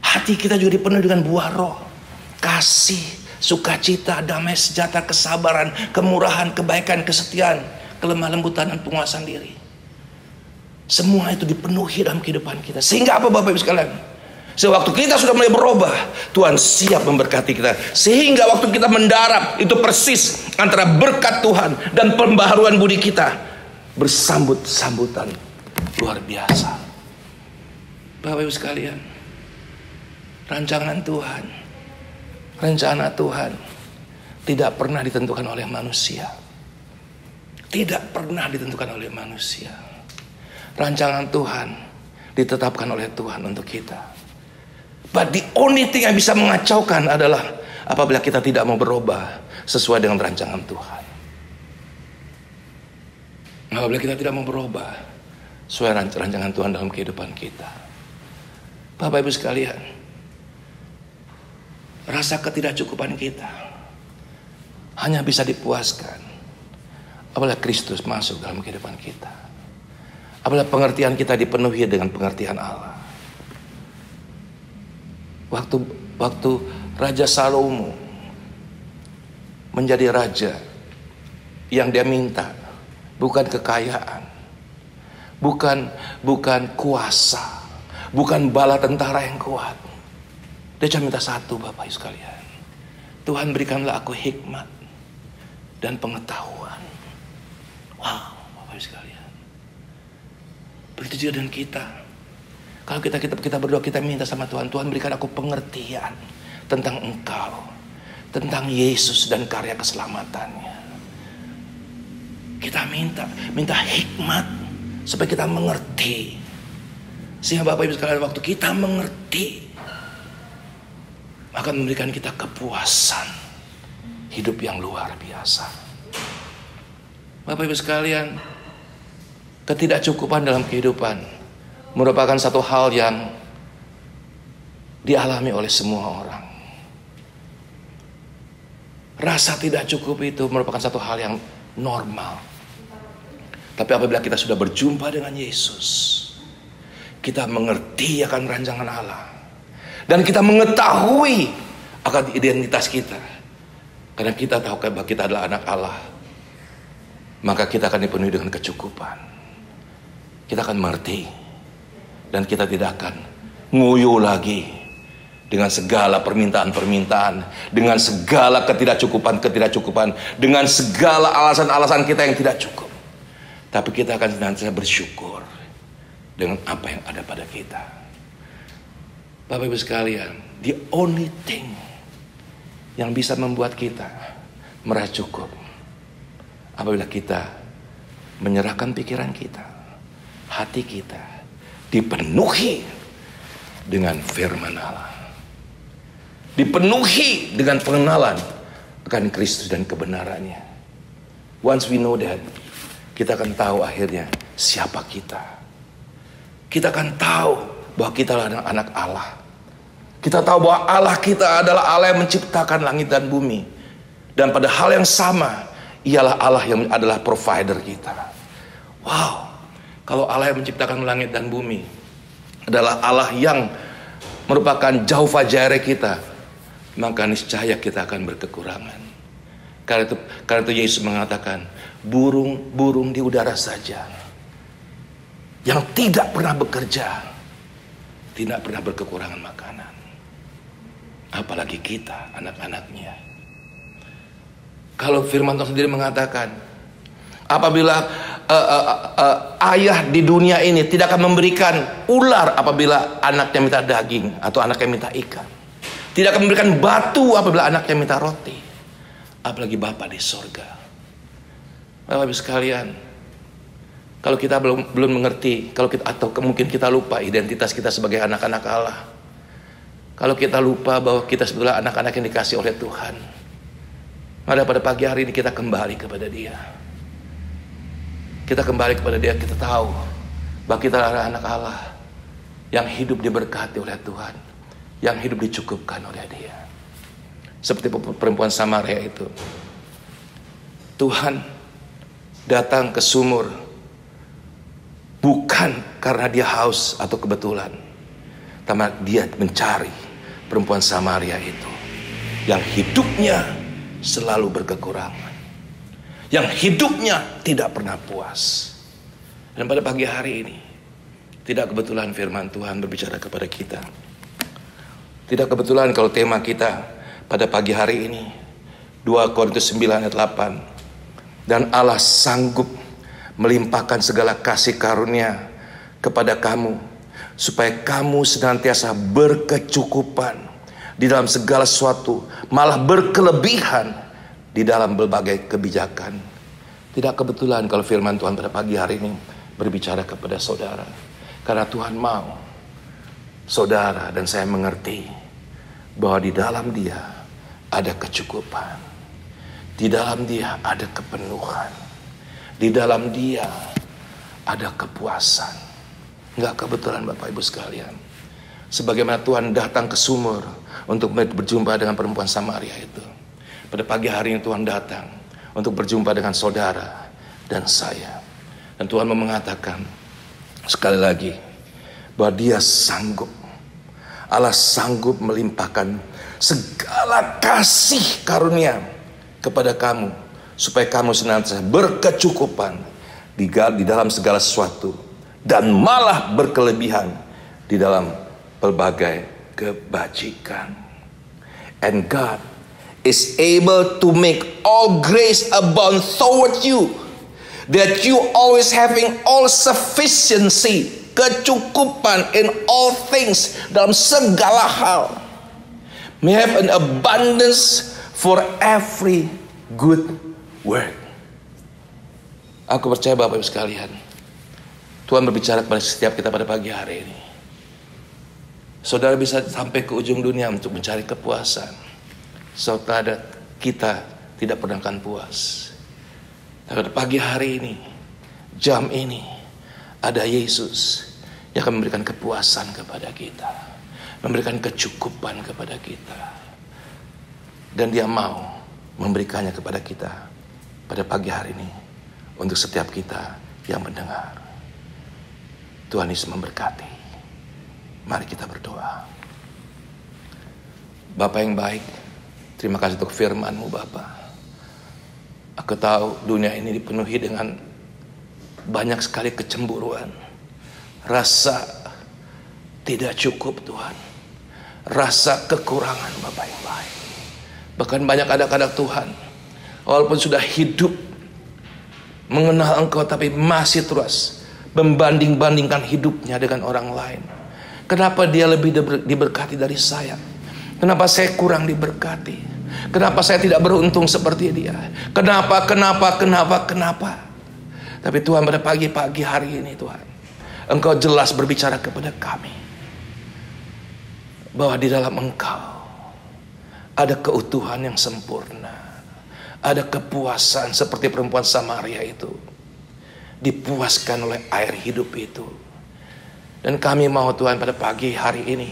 Hati kita juga dipenuhi dengan buah roh, kasih, sukacita, damai sejahtera, kesabaran, kemurahan, kebaikan, kesetiaan, kelemah lembutan, dan penguasaan diri. Semua itu dipenuhi dalam kehidupan kita. Sehingga apa, Bapak Ibu sekalian? Sewaktu kita sudah mulai berubah, Tuhan siap memberkati kita. Sehingga waktu kita mendarat, itu persis antara berkat Tuhan dan pembaharuan budi kita bersambut-sambutan luar biasa. Bapak Ibu sekalian, rancangan Tuhan, rencana Tuhan tidak pernah ditentukan oleh manusia. Tidak pernah ditentukan oleh manusia. Rancangan Tuhan ditetapkan oleh Tuhan untuk kita. But the only thing yang bisa mengacaukan adalah apabila kita tidak mau berubah sesuai dengan rancangan Tuhan. Apabila kita tidak mau berubah sesuai rancangan Tuhan dalam kehidupan kita. Bapak Ibu sekalian, rasa ketidakcukupan kita hanya bisa dipuaskan apabila Kristus masuk dalam kehidupan kita. Apabila pengertian kita dipenuhi dengan pengertian Allah. Waktu Raja Salomo menjadi raja, yang dia minta bukan kekayaan, bukan kuasa, bukan bala tentara yang kuat. Dia cuma minta satu, Bapak Ibu sekalian. Tuhan, berikanlah aku hikmat dan pengetahuan. Wow, Bapak Ibu sekalian. Begitu juga dengan kita. Kalau kita berdoa, kita minta sama Tuhan, Tuhan berikan aku pengertian tentang Engkau, tentang Yesus dan karya keselamatannya. Kita minta hikmat supaya kita mengerti. Sehingga Bapak Ibu sekalian, waktu kita mengerti, akan memberikan kita kepuasan hidup yang luar biasa. Bapak Ibu sekalian, ketidakcukupan dalam kehidupan merupakan satu hal yang dialami oleh semua orang. Rasa tidak cukup itu merupakan satu hal yang normal. Tapi apabila kita sudah berjumpa dengan Yesus, kita mengerti akan rancangan Allah, dan kita mengetahui akan identitas kita. Karena kita tahu bahwa kita adalah anak Allah, maka kita akan dipenuhi dengan kecukupan. Kita akan mengerti, dan kita tidak akan nguyuh lagi dengan segala permintaan-permintaan, dengan segala ketidakcukupan, dengan segala alasan-alasan kita yang tidak cukup. Tapi kita akan senantiasa bersyukur dengan apa yang ada pada kita. Bapak Ibu sekalian, the only thing yang bisa membuat kita merasa cukup apabila kita menyerahkan pikiran kita, hati kita dipenuhi dengan firman Allah, dipenuhi dengan pengenalan akan Kristus dan kebenarannya. Once we know that, kita akan tahu akhirnya siapa kita. Kita akan tahu bahwa kita adalah anak Allah. Kita tahu bahwa Allah kita adalah Allah yang menciptakan langit dan bumi. Dan pada hal yang sama, ialah Allah yang adalah provider kita. Wow, kalau Allah yang menciptakan langit dan bumi adalah Allah yang merupakan Jehovah Jireh kita, maka niscaya kita akan berkekurangan. Karena itu Yesus mengatakan, burung-burung di udara saja yang tidak pernah bekerja tidak pernah berkekurangan makanan, apalagi kita anak-anaknya. Kalau firman Tuhan sendiri mengatakan, apabila ayah di dunia ini tidak akan memberikan ular apabila anaknya minta daging atau anaknya minta ikan, tidak akan memberikan batu apabila anaknya minta roti, apalagi Bapa di sorga. Bapak Ibu sekalian, kalau kita belum mengerti, atau mungkin kita lupa identitas kita sebagai anak-anak Allah, kalau kita lupa bahwa kita sebetulnya anak-anak yang dikasih oleh Tuhan, maka pada pagi hari ini kita kembali kepada Dia. Kita kembali kepada Dia, kita tahu bahwa kita adalah anak Allah yang hidup diberkati oleh Tuhan, yang hidup dicukupkan oleh Dia. Seperti perempuan Samaria itu, Tuhan datang ke sumur bukan karena dia haus atau kebetulan, tapi dia mencari perempuan Samaria itu yang hidupnya selalu berkekurangan, yang hidupnya tidak pernah puas. Dan pada pagi hari ini, tidak kebetulan firman Tuhan berbicara kepada kita. Tidak kebetulan kalau tema kita pada pagi hari ini 2 Korintus 9 ayat 8. Dan Allah sanggup melimpahkan segala kasih karunia kepada kamu, supaya kamu senantiasa berkecukupan di dalam segala sesuatu, malah berkelebihan di dalam berbagai kebijakan. Tidak kebetulan kalau firman Tuhan pada pagi hari ini berbicara kepada saudara, karena Tuhan mau saudara dan saya mengerti bahwa di dalam Dia ada kecukupan. Di dalam Dia ada kepenuhan. Di dalam Dia ada kepuasan. Enggak kebetulan Bapak Ibu sekalian. Sebagaimana Tuhan datang ke sumur untuk berjumpa dengan perempuan Samaria itu, pada pagi hari ini Tuhan datang untuk berjumpa dengan saudara dan saya. Dan Tuhan mengatakan sekali lagi bahwa Dia sanggup, Allah sanggup melimpahkan segala kasih karunia kepada kamu, supaya kamu senantiasa berkecukupan di dalam segala sesuatu, dan malah berkelebihan di dalam berbagai kebajikan. And God is able to make all grace abound toward you, that you always having all sufficiency, kecukupan in all things, dalam segala hal, may have an abundance for every good work. Aku percaya Bapak Ibu sekalian, Tuhan berbicara kepada setiap kita pada pagi hari ini. Saudara bisa sampai ke ujung dunia untuk mencari kepuasan, saudara kita tidak pernah akan puas. Tapi pada pagi hari ini, jam ini, ada Yesus yang akan memberikan kepuasan kepada kita, memberikan kecukupan kepada kita. Dan Dia mau memberikannya kepada kita pada pagi hari ini untuk setiap kita yang mendengar. Tuhan Yesus memberkati. Mari kita berdoa. Bapa yang baik, terima kasih untuk firman-Mu Bapa. Aku tahu dunia ini dipenuhi dengan banyak sekali kecemburuan, rasa tidak cukup Tuhan, rasa kekurangan Bapa yang baik. Bahkan banyak anak-anak Tuhan, walaupun sudah hidup mengenal Engkau, tapi masih terus membanding-bandingkan hidupnya dengan orang lain. Kenapa dia lebih diberkati dari saya? Kenapa saya kurang diberkati? Kenapa saya tidak beruntung seperti dia? Kenapa? Tapi Tuhan, pada pagi-pagi hari ini Tuhan, Engkau jelas berbicara kepada kami bahwa di dalam Engkau ada keutuhan yang sempurna, ada kepuasan seperti perempuan Samaria itu dipuaskan oleh air hidup itu. Dan kami mau Tuhan pada pagi hari ini,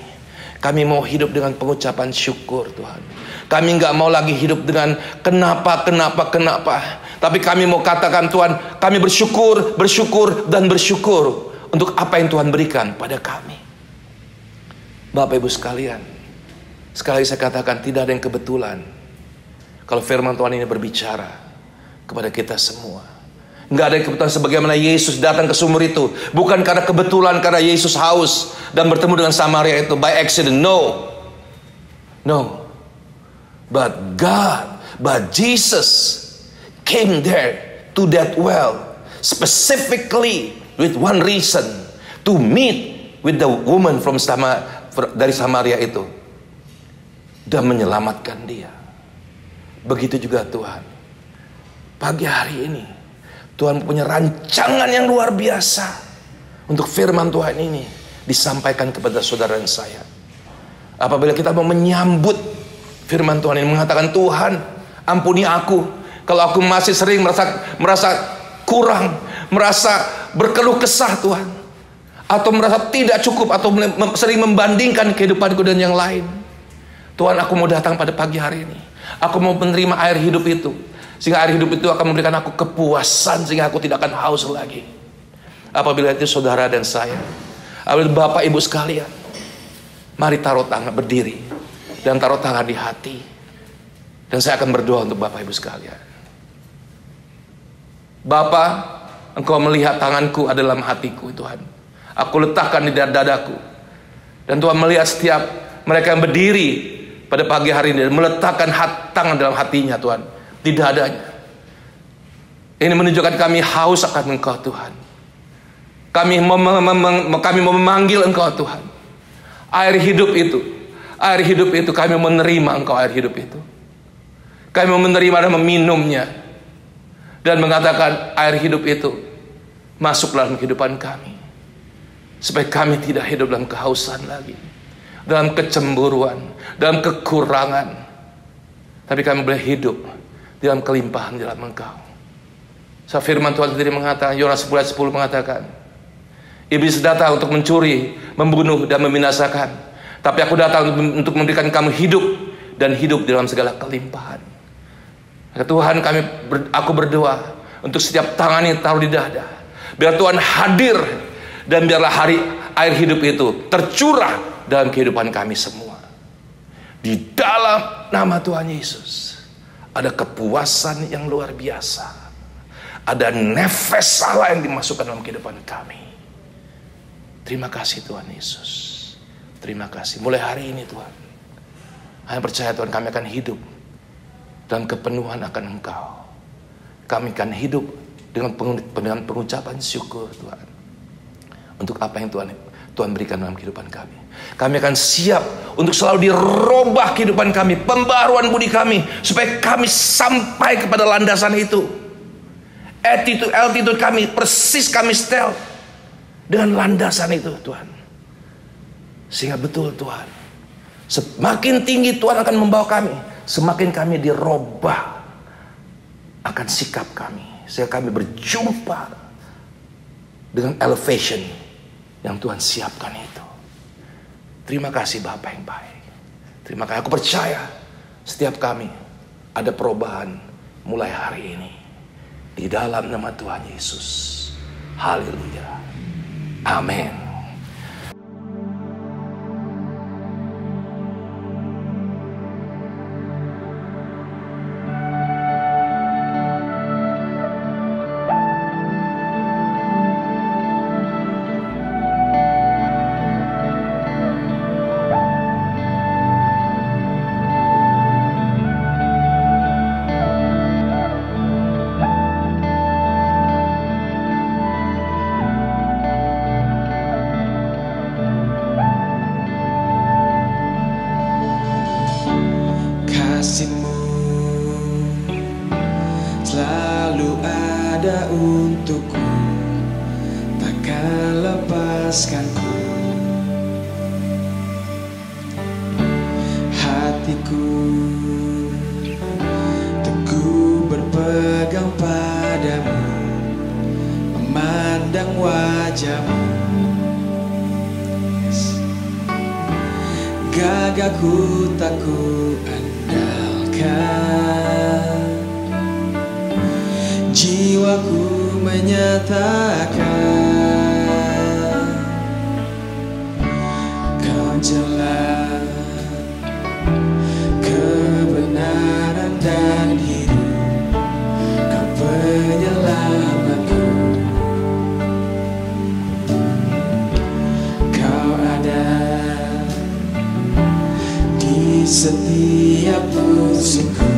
kami mau hidup dengan pengucapan syukur Tuhan. Kami nggak mau lagi hidup dengan kenapa. Tapi kami mau katakan Tuhan, kami bersyukur untuk apa yang Tuhan berikan pada kami. Bapak Ibu sekalian, sekali lagi saya katakan, tidak ada yang kebetulan kalau firman Tuhan ini berbicara kepada kita semua. Nggak ada yang kebetulan sebagaimana Yesus datang ke sumur itu. Bukan karena kebetulan, karena Yesus haus dan bertemu dengan Samaria itu by accident. No. But Jesus came there to that well specifically with one reason, to meet with the woman dari Samaria itu dan menyelamatkan dia. Begitu juga Tuhan, pagi hari ini Tuhan punya rancangan yang luar biasa untuk firman Tuhan ini disampaikan kepada saudara dan saya. Apabila kita mau menyambut firman Tuhan ini, mengatakan, Tuhan ampuni aku kalau aku masih sering merasa kurang, merasa berkeluh kesah Tuhan, atau merasa tidak cukup, atau sering membandingkan kehidupanku dan yang lain. Tuhan, aku mau datang pada pagi hari ini. Aku mau menerima air hidup itu, sehingga air hidup itu akan memberikan aku kepuasan, sehingga aku tidak akan haus lagi. Apabila itu saudara dan saya, apabila Bapak Ibu sekalian, mari taruh tangan, berdiri dan taruh tangan di hati. Dan saya akan berdoa untuk Bapak Ibu sekalian. Bapa, Engkau melihat tanganku ada dalam hatiku Tuhan. Aku letakkan di dadaku. Dan Tuhan melihat setiap mereka yang berdiri pada pagi hari ini dan meletakkan tangan dalam hatinya Tuhan, di dadanya. Ini menunjukkan kami haus akan Engkau Tuhan. Kami mau memanggil Engkau Tuhan. Air hidup itu kami menerima Engkau, air hidup itu. Kami mau menerima dan meminumnya, dan mengatakan air hidup itu masuk dalam kehidupan kami, supaya kami tidak hidup dalam kehausan lagi, dalam kecemburuan, dalam kekurangan, tapi kami boleh hidup dalam kelimpahan dalam Engkau. So, firman Tuhan sendiri mengatakan, Yohanes 10 ayat 10 mengatakan, iblis datang untuk mencuri, membunuh dan membinasakan, tapi aku datang untuk memberikan kamu hidup, dan hidup dalam segala kelimpahan. Tuhan, aku berdoa untuk setiap tangan yang taruh di dada, biar Tuhan hadir, dan biarlah air hidup itu tercurah dalam kehidupan kami semua. Di dalam nama Tuhan Yesus ada kepuasan yang luar biasa, ada nefes Allah yang dimasukkan dalam kehidupan kami. Terima kasih Tuhan Yesus, terima kasih. Mulai hari ini Tuhan, hanya percaya Tuhan, kami akan hidup dalam kepenuhan akan Engkau. Kami akan hidup dengan pengucapan syukur Tuhan untuk apa yang Tuhan berikan dalam kehidupan kami. Kami akan siap untuk selalu dirubah kehidupan kami, pembaruan budi kami, supaya kami sampai kepada landasan itu. Attitude kami persis kami setel dengan landasan itu Tuhan. Sehingga betul Tuhan, semakin tinggi Tuhan akan membawa kami, semakin kami dirubah akan sikap kami, sehingga kami berjumpa dengan elevation yang Tuhan siapkan itu. Terima kasih Bapa yang baik. Terima kasih. Aku percaya setiap kami ada perubahan mulai hari ini, di dalam nama Tuhan Yesus. Haleluya. Amin. kasih-Mu selalu ada untukku, takkan lepaskanku. Hatiku teguh berpegang padamu, memandang wajah-Mu. Gagahku tak ku andalkan, jiwaku menyatakan Kau jalan kebenaran dan hidup, Kau penyelamatku. Kau ada di setiap musuhku,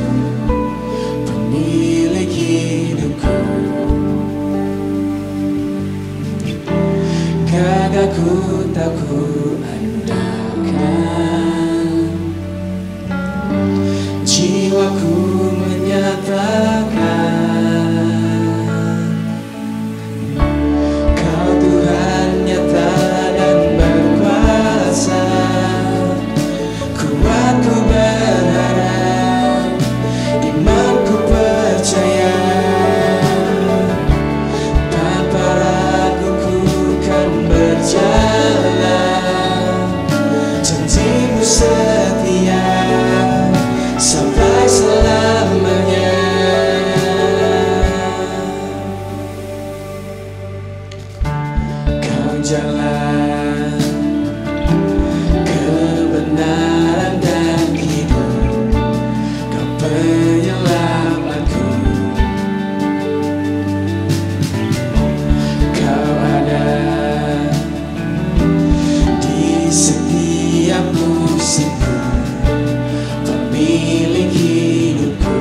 pemilik hidupku. Gagahku tak ku andalkan, jiwaku menyatakan Kau Tuhan nyata dan berkuasa. Kuatku berharap, imanku percaya, tanpa ragu ku kan berjalan. Janji-Mu setia sampai selamanya. Kau jalan kebenaran dan hidup, Kau penyelamatku. Kau ada di setiap musimku, pemilik hidupku.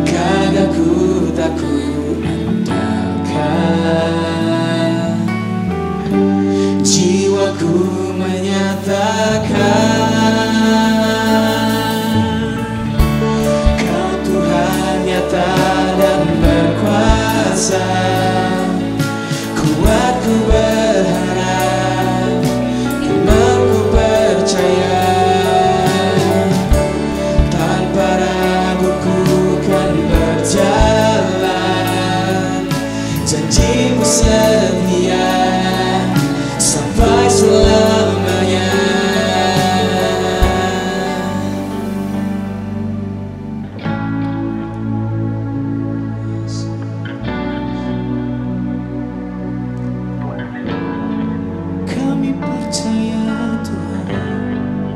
Gagahku tak ku andalkan, jiwaku menyatakan Kau Tuhan nyata dan berkuasa. Kuatku berharap, imanku percaya, tanpa ragu ku kan berjalan. Janji-Mu setia sampai selamanya. Kami percaya Tuhan,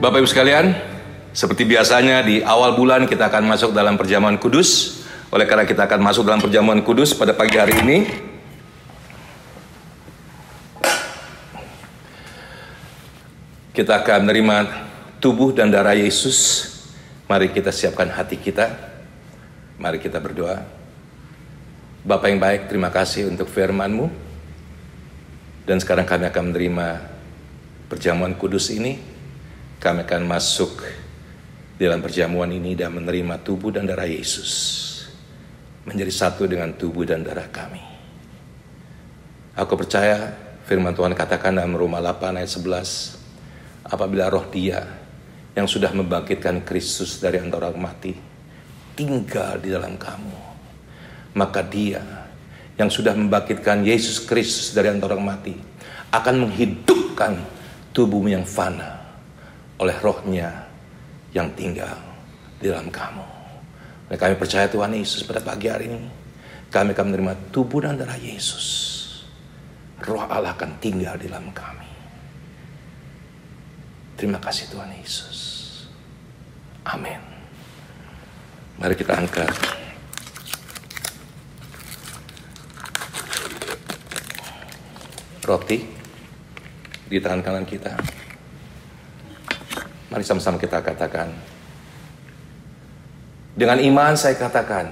Bapak Ibu sekalian, seperti biasanya di awal bulan kita akan masuk dalam perjamuan kudus. Oleh karena kita akan masuk dalam perjamuan kudus pada pagi hari ini, kita akan menerima tubuh dan darah Yesus. Mari kita siapkan hati kita. Mari kita berdoa. Bapa yang baik, terima kasih untuk firman-Mu. Dan sekarang kami akan menerima perjamuan kudus ini. Kami akan masuk di dalam perjamuan ini dan menerima tubuh dan darah Yesus. Menjadi satu dengan tubuh dan darah kami. Aku percaya firman Tuhan katakan dalam Roma 8 ayat 11. Apabila roh Dia yang sudah membangkitkan Kristus dari antara orang mati tinggal di dalam kamu, maka Dia yang sudah membangkitkan Yesus Kristus dari antara orang mati akan menghidupkan tubuhmu yang fana oleh rohnya yang tinggal di dalam kamu. Dan kami percaya Tuhan Yesus pada pagi hari ini kami akan menerima tubuh dan darah Yesus. Roh Allah akan tinggal di dalam kami. Terima kasih Tuhan Yesus. Amin. Mari kita angkat roti di tangan kanan kita. Mari sama-sama kita katakan. Dengan iman saya katakan.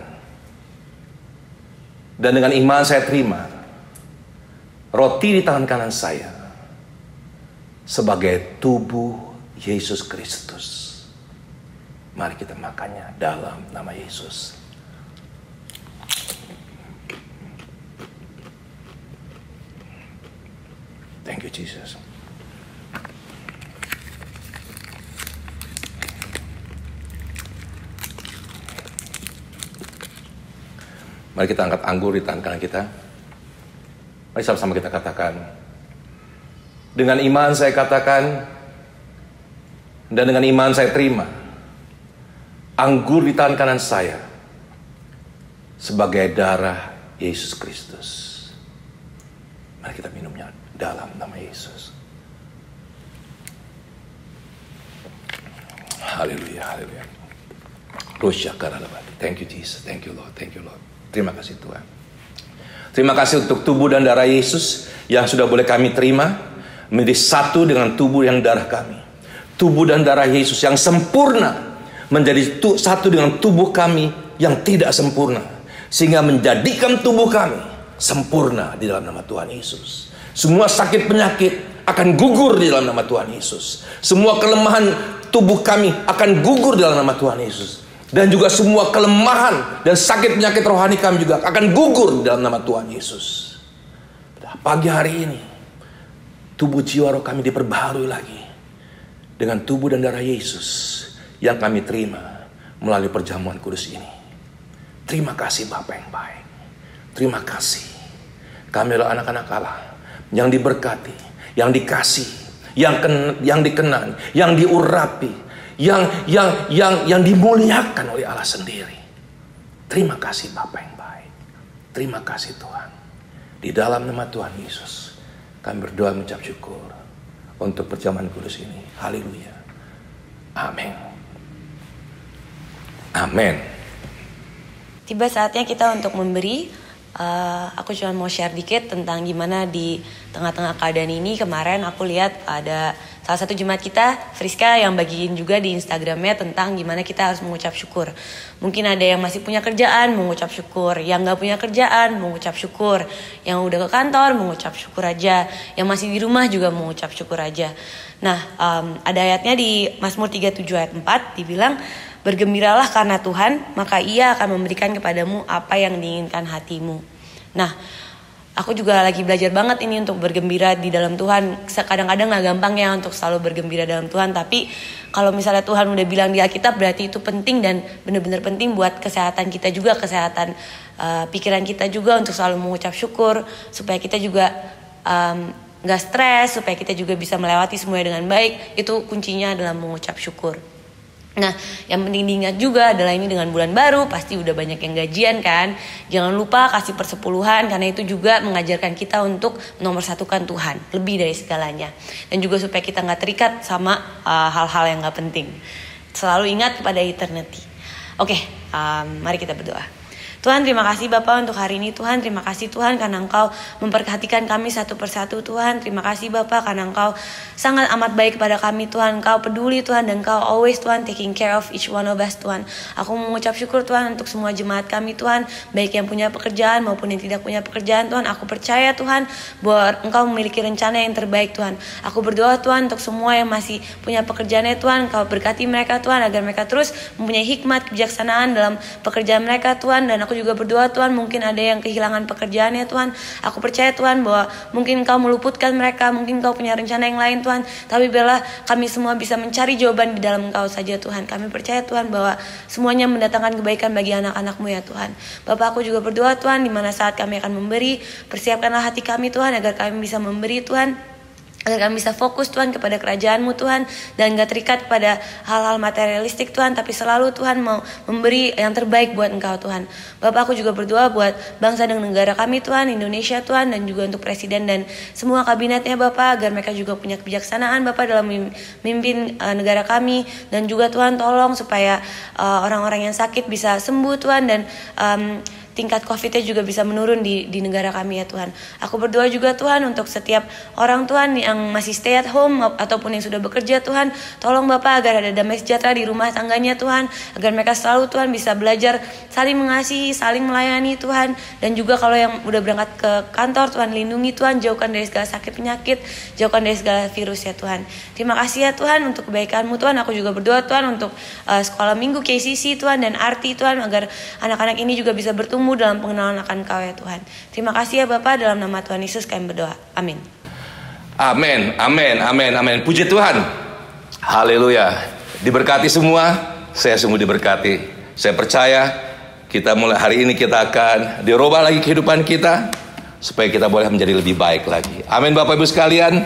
Dan dengan iman saya terima. Roti di tangan kanan saya. Sebagai tubuh Yesus Kristus. Mari kita makannya dalam nama Yesus. Thank you Jesus. Mari kita angkat anggur di tangan kanan kita. Mari sama-sama kita katakan. Dengan iman saya katakan. Dan dengan iman saya terima. Anggur di tangan kanan saya. Sebagai darah Yesus Kristus. Mari kita minumnya dalam nama Yesus. Haleluya, haleluya. Thank you Jesus, thank you Lord, thank you Lord. Terima kasih Tuhan. Terima kasih untuk tubuh dan darah Yesus yang sudah boleh kami terima menjadi satu dengan tubuh dan darah kami. Tubuh dan darah Yesus yang sempurna menjadi satu dengan tubuh kami yang tidak sempurna, sehingga menjadikan tubuh kami sempurna di dalam nama Tuhan Yesus. Semua sakit penyakit akan gugur di dalam nama Tuhan Yesus. Semua kelemahan tubuh kami akan gugur di dalam nama Tuhan Yesus. Dan juga semua kelemahan dan sakit penyakit rohani kami juga akan gugur dalam nama Tuhan Yesus. Pada pagi hari ini, tubuh jiwa roh kami diperbaharui lagi dengan tubuh dan darah Yesus yang kami terima melalui perjamuan kudus ini. Terima kasih Bapa yang baik. Terima kasih. Kami adalah anak-anak Allah yang diberkati, yang dikasih, yang dikenan, yang diurapi, yang dimuliakan oleh Allah sendiri. Terima kasih Bapa yang baik. Terima kasih Tuhan. Di dalam nama Tuhan Yesus kami berdoa mengucap syukur untuk perjamuan kudus ini. Haleluya. Amin. Amin. Tiba saatnya kita untuk memberi. Aku cuma mau share dikit tentang gimana di tengah-tengah keadaan ini. Kemarin aku lihat ada salah satu jemaat kita, Friska, yang bagiin juga di Instagramnya tentang gimana kita harus mengucap syukur. Mungkin ada yang masih punya kerjaan, mengucap syukur. Yang gak punya kerjaan, mengucap syukur. Yang udah ke kantor, mengucap syukur aja. Yang masih di rumah juga mengucap syukur aja. Nah, ada ayatnya di Mazmur 37 ayat 4 dibilang, bergembiralah karena Tuhan, maka Ia akan memberikan kepadamu apa yang diinginkan hatimu. Nah, aku juga lagi belajar banget ini untuk bergembira di dalam Tuhan. Kadang-kadang gak gampang ya untuk selalu bergembira dalam Tuhan. Tapi kalau misalnya Tuhan udah bilang di Alkitab, berarti itu penting dan benar-benar penting buat kesehatan kita juga. Kesehatan pikiran kita juga untuk selalu mengucap syukur. Supaya kita juga gak stres. Supaya kita juga bisa melewati semuanya dengan baik. Itu kuncinya dalam mengucap syukur. Nah, yang penting diingat juga adalah ini dengan bulan baru, pasti udah banyak yang gajian kan. Jangan lupa kasih persepuluhan, karena itu juga mengajarkan kita untuk menomorsatukan Tuhan, lebih dari segalanya. Dan juga supaya kita gak terikat sama hal-hal yang gak penting. Selalu ingat kepada eternity. Oke, mari kita berdoa. Tuhan, terima kasih Bapa untuk hari ini. Tuhan, terima kasih Tuhan karena Engkau memperhatikan kami satu persatu. Tuhan, terima kasih Bapa karena Engkau sangat amat baik kepada kami. Tuhan, Engkau peduli Tuhan, dan Engkau always Tuhan taking care of each one of us. Tuhan, aku mengucap syukur Tuhan untuk semua jemaat kami Tuhan, baik yang punya pekerjaan maupun yang tidak punya pekerjaan. Tuhan, aku percaya Tuhan bahwa Engkau memiliki rencana yang terbaik. Tuhan, aku berdoa Tuhan untuk semua yang masih punya pekerjaannya. Tuhan, Engkau berkati mereka Tuhan, agar mereka terus mempunyai hikmat, kebijaksanaan dalam pekerjaan mereka Tuhan. Dan aku juga berdoa Tuhan, mungkin ada yang kehilangan pekerjaannya Tuhan. Aku percaya Tuhan bahwa mungkin Engkau meluputkan mereka, mungkin Engkau punya rencana yang lain Tuhan. Tapi biarlah kami semua bisa mencari jawaban di dalam Engkau saja Tuhan. Kami percaya Tuhan bahwa semuanya mendatangkan kebaikan bagi anak-anak-Mu ya Tuhan. Bapak, aku juga berdoa Tuhan, di mana saat kami akan memberi, persiapkanlah hati kami Tuhan, agar kami bisa memberi Tuhan, agar kami bisa fokus Tuhan kepada kerajaan-Mu Tuhan, dan gak terikat kepada hal-hal materialistik Tuhan, tapi selalu Tuhan mau memberi yang terbaik buat Engkau Tuhan. Bapak, aku juga berdoa buat bangsa dan negara kami Tuhan, Indonesia Tuhan, dan juga untuk presiden dan semua kabinetnya Bapak, agar mereka juga punya kebijaksanaan Bapak dalam memimpin negara kami. Dan juga Tuhan tolong supaya orang-orang yang sakit bisa sembuh Tuhan, dan tingkat COVID-nya juga bisa menurun di negara kami ya Tuhan. Aku berdoa juga Tuhan untuk setiap orang Tuhan yang masih stay at home ataupun yang sudah bekerja Tuhan. Tolong Bapak agar ada damai sejahtera di rumah tangganya Tuhan. Agar mereka selalu Tuhan bisa belajar saling mengasihi, saling melayani Tuhan. Dan juga kalau yang udah berangkat ke kantor Tuhan, lindungi Tuhan, jauhkan dari segala sakit penyakit, jauhkan dari segala virus ya Tuhan. Terima kasih ya Tuhan untuk kebaikan-Mu Tuhan. Aku juga berdoa Tuhan untuk sekolah minggu KCC Tuhan dan Arti Tuhan, agar anak-anak ini juga bisa bertumbuh dalam pengenalan akan Kau ya Tuhan. Terima kasih ya Bapa, dalam nama Tuhan Yesus kami berdoa. Amin. Amin, amin, amin, amin. Puji Tuhan. Haleluya. Diberkati semua. Saya sungguh diberkati. Saya percaya kita mulai hari ini kita akan dirubah lagi kehidupan kita, supaya kita boleh menjadi lebih baik lagi. Amin Bapak Ibu sekalian.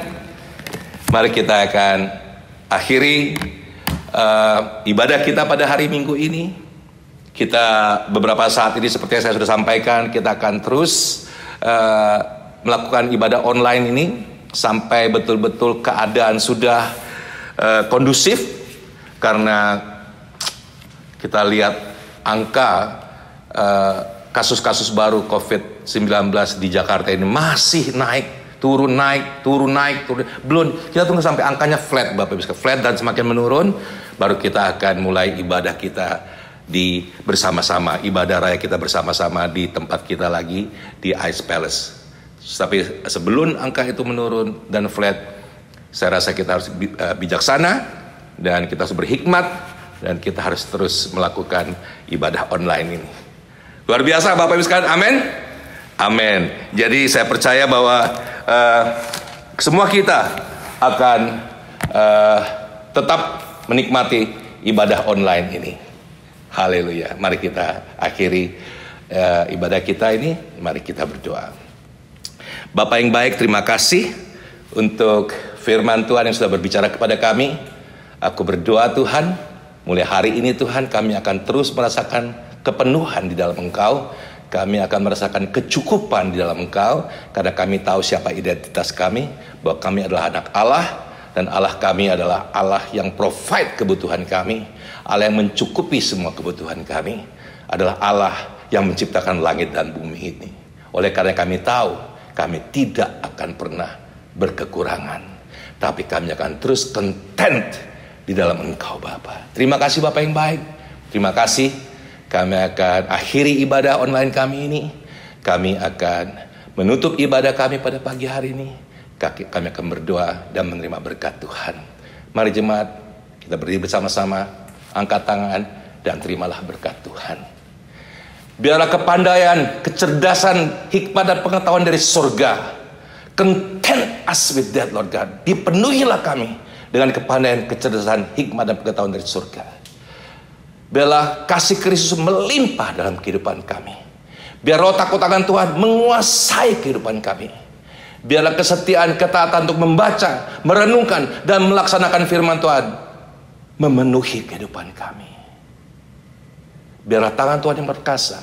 Mari kita akan akhiri ibadah kita pada hari Minggu ini. Kita beberapa saat ini seperti yang saya sudah sampaikan, kita akan terus melakukan ibadah online ini sampai betul-betul keadaan sudah kondusif. Karena kita lihat angka kasus-kasus baru COVID-19 di Jakarta ini masih naik, turun, naik, turun, naik, turun. Belum, kita tunggu sampai angkanya flat Bapak Ibu, flat dan semakin menurun, baru kita akan mulai ibadah kita di bersama-sama, ibadah raya kita bersama-sama di tempat kita lagi di Ice Palace. Tapi sebelum angka itu menurun dan flat, saya rasa kita harus bijaksana dan kita harus berhikmat, dan kita harus terus melakukan ibadah online ini. Luar biasa Bapak Ibu sekalian, amin, amin. Jadi saya percaya bahwa semua kita akan tetap menikmati ibadah online ini. Haleluya. Mari kita akhiri ibadah kita ini. Mari kita berdoa. Bapa yang baik, terima kasih untuk firman Tuhan yang sudah berbicara kepada kami. Aku berdoa Tuhan, mulai hari ini Tuhan, kami akan terus merasakan kepenuhan di dalam Engkau. Kami akan merasakan kecukupan di dalam Engkau, karena kami tahu siapa identitas kami, bahwa kami adalah anak Allah. Dan Allah kami adalah Allah yang provide kebutuhan kami, Allah yang mencukupi semua kebutuhan kami, adalah Allah yang menciptakan langit dan bumi ini. Oleh karena kami tahu, kami tidak akan pernah berkekurangan, tapi kami akan terus content di dalam Engkau Bapa. Terima kasih Bapa yang baik. Terima kasih. Kami akan akhiri ibadah online kami ini. Kami akan menutup ibadah kami pada pagi hari ini. Kami akan berdoa dan menerima berkat Tuhan. Mari jemaat, kita berdiri bersama-sama, angkat tangan, dan terimalah berkat Tuhan. Biarlah kepandaian, kecerdasan, hikmat dan pengetahuan dari surga, content us with that Lord God. Dipenuhilah kami dengan kepandaian, kecerdasan, hikmat dan pengetahuan dari surga. Biarlah kasih Kristus melimpah dalam kehidupan kami. Biar roh takut akan Tuhan menguasai kehidupan kami. Biarlah kesetiaan, ketaatan untuk membaca, merenungkan, dan melaksanakan firman Tuhan memenuhi kehidupan kami. Biarlah tangan Tuhan yang perkasa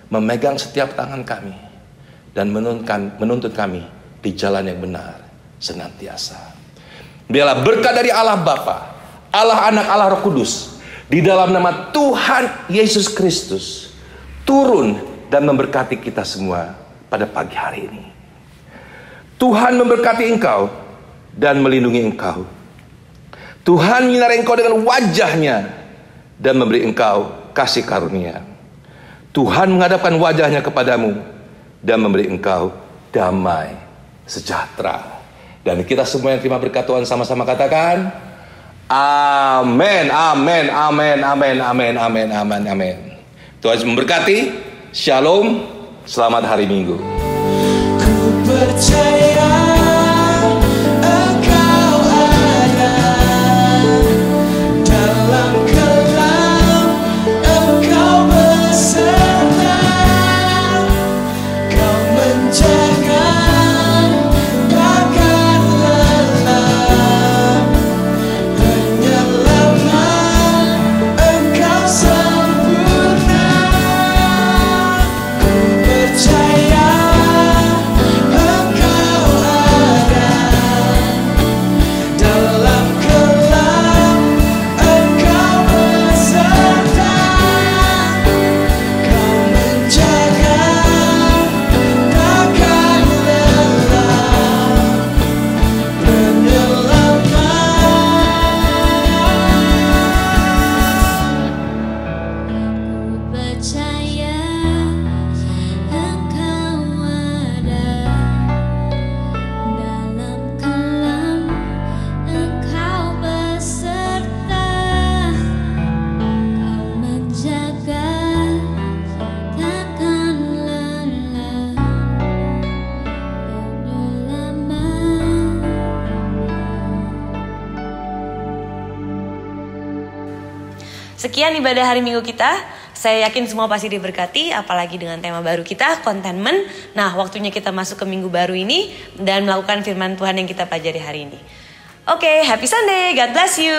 memegang setiap tangan kami dan menuntun kami di jalan yang benar senantiasa. Biarlah berkat dari Allah Bapa, Allah Anak, Allah Roh Kudus, di dalam nama Tuhan Yesus Kristus turun dan memberkati kita semua pada pagi hari ini. Tuhan memberkati engkau dan melindungi engkau. Tuhan menyinari engkau dengan wajahnya dan memberi engkau kasih karunia. Tuhan menghadapkan wajahnya kepadamu dan memberi engkau damai sejahtera. Dan kita semua yang terima berkat Tuhan sama-sama katakan amin, amin, amin, amin, amin, amin, amin, amin. Tuhan memberkati. Shalom. Selamat hari Minggu. Ku percaya Engkau ada dalam kelam, Engkau beserta, Kau menjaga takkan lelah, penyelamat Engkau sempurna. Ku percaya Engkau ada dalam kelam, Engkau beserta, Kau menjaga takkan lelah, penyelamat. Percaya Engkau ada dalam kelam, Engkau beserta, Kau menjaga takkan lelah, penyelamat. Sekian ibadah hari Minggu kita. Saya yakin semua pasti diberkati, apalagi dengan tema baru kita, contentment. Nah, waktunya kita masuk ke minggu baru ini dan melakukan firman Tuhan yang kita pelajari hari ini. Oke, happy Sunday. God bless you.